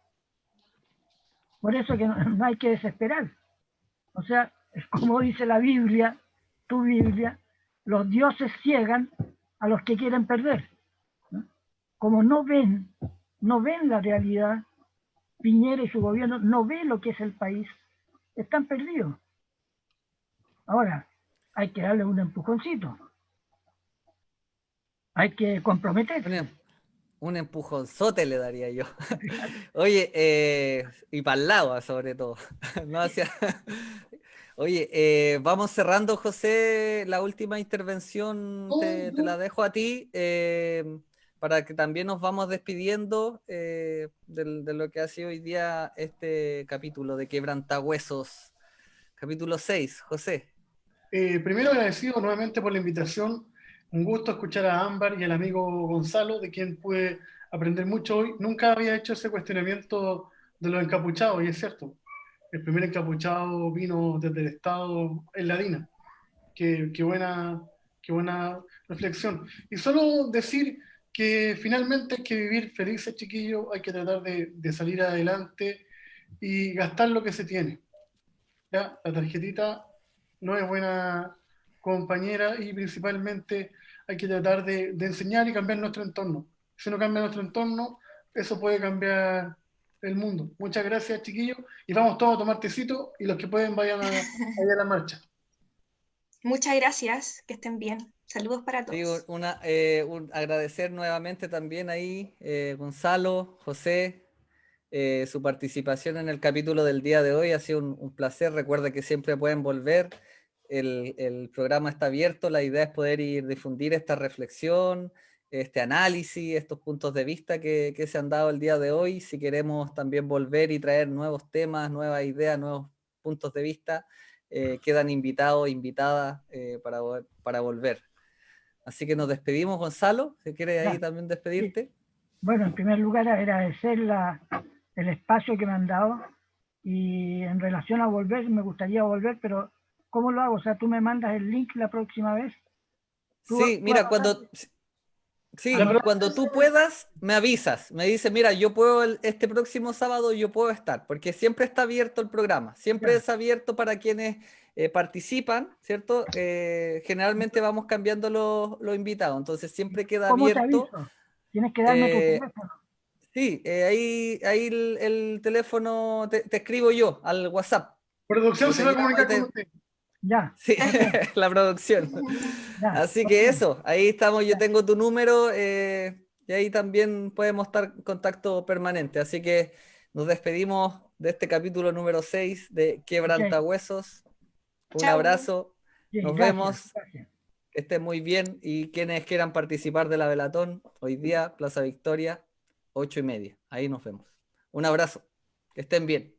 Por eso que no hay que desesperar. O sea, es como dice la Biblia, tu Biblia, los dioses ciegan a los que quieren perder, ¿no? Como no ven la realidad, Piñera y su gobierno no ven lo que es el país, están perdidos. Ahora, hay que darle un empujoncito. Hay que comprometerse. Un empujonzote le daría yo. Oye, y para el lado sobre todo. No hacia... Oye, vamos cerrando, José, la última intervención te la dejo a ti, para que también nos vamos despidiendo de lo que ha sido hoy día este capítulo de Quebrantahuesos, capítulo 6. José. Primero agradecido nuevamente por la invitación. Un gusto escuchar a Ámbar y al amigo Gonzalo, de quien pude aprender mucho hoy. Nunca había hecho ese cuestionamiento de los encapuchados, y es cierto. El primer encapuchado vino desde el Estado en la DINA. Qué buena reflexión. Y solo decir que finalmente hay que vivir felices, chiquillos, hay que tratar de salir adelante y gastar lo que se tiene. ¿Ya? La tarjetita no es buena compañera y principalmente hay que tratar de enseñar y cambiar nuestro entorno. Si no cambia nuestro entorno, eso puede cambiar el mundo. Muchas gracias, chiquillos, y vamos todos a tomar tecito y los que pueden vayan a la marcha. Muchas gracias, que estén bien. Saludos para Sí, todos. agradecer nuevamente también ahí, Gonzalo, José, su participación en el capítulo del día de hoy. Ha sido un placer. Recuerda que siempre pueden volver. El programa está abierto. La idea es poder ir difundir esta reflexión, este análisis, estos puntos de vista que se han dado el día de hoy. Si queremos también volver y traer nuevos temas, nuevas ideas, nuevos puntos de vista, quedan invitados, invitadas para volver. Así que nos despedimos, Gonzalo, si quieres ahí también despedirte. Sí. Bueno, en primer lugar agradecer el espacio que me han dado, y en relación a volver, me gustaría volver, pero ¿cómo lo hago? O sea, tú me mandas el link la próxima vez. Sí, mira, cuando tú puedas, me avisas, me dices, mira, yo puedo este próximo sábado, yo puedo estar, porque siempre está abierto el programa, siempre es abierto para quienes participan, ¿cierto? Generalmente vamos cambiando los invitados, entonces siempre queda ¿Cómo te abierto. aviso? Tienes que darme tu teléfono. Sí, ahí el teléfono te escribo yo al WhatsApp. Producción se va a comunicar con usted. Ya. Sí, la producción. Ya. Así que eso, ahí estamos, yo tengo tu número, y ahí también podemos estar en contacto permanente. Así que nos despedimos de este capítulo número 6 de Quebrantahuesos. Un Chau. abrazo, Sí, nos vemos, que estén muy bien, y quienes quieran participar de la Velatón, hoy día, Plaza Victoria, 8:30. Ahí nos vemos. Un abrazo, que estén bien.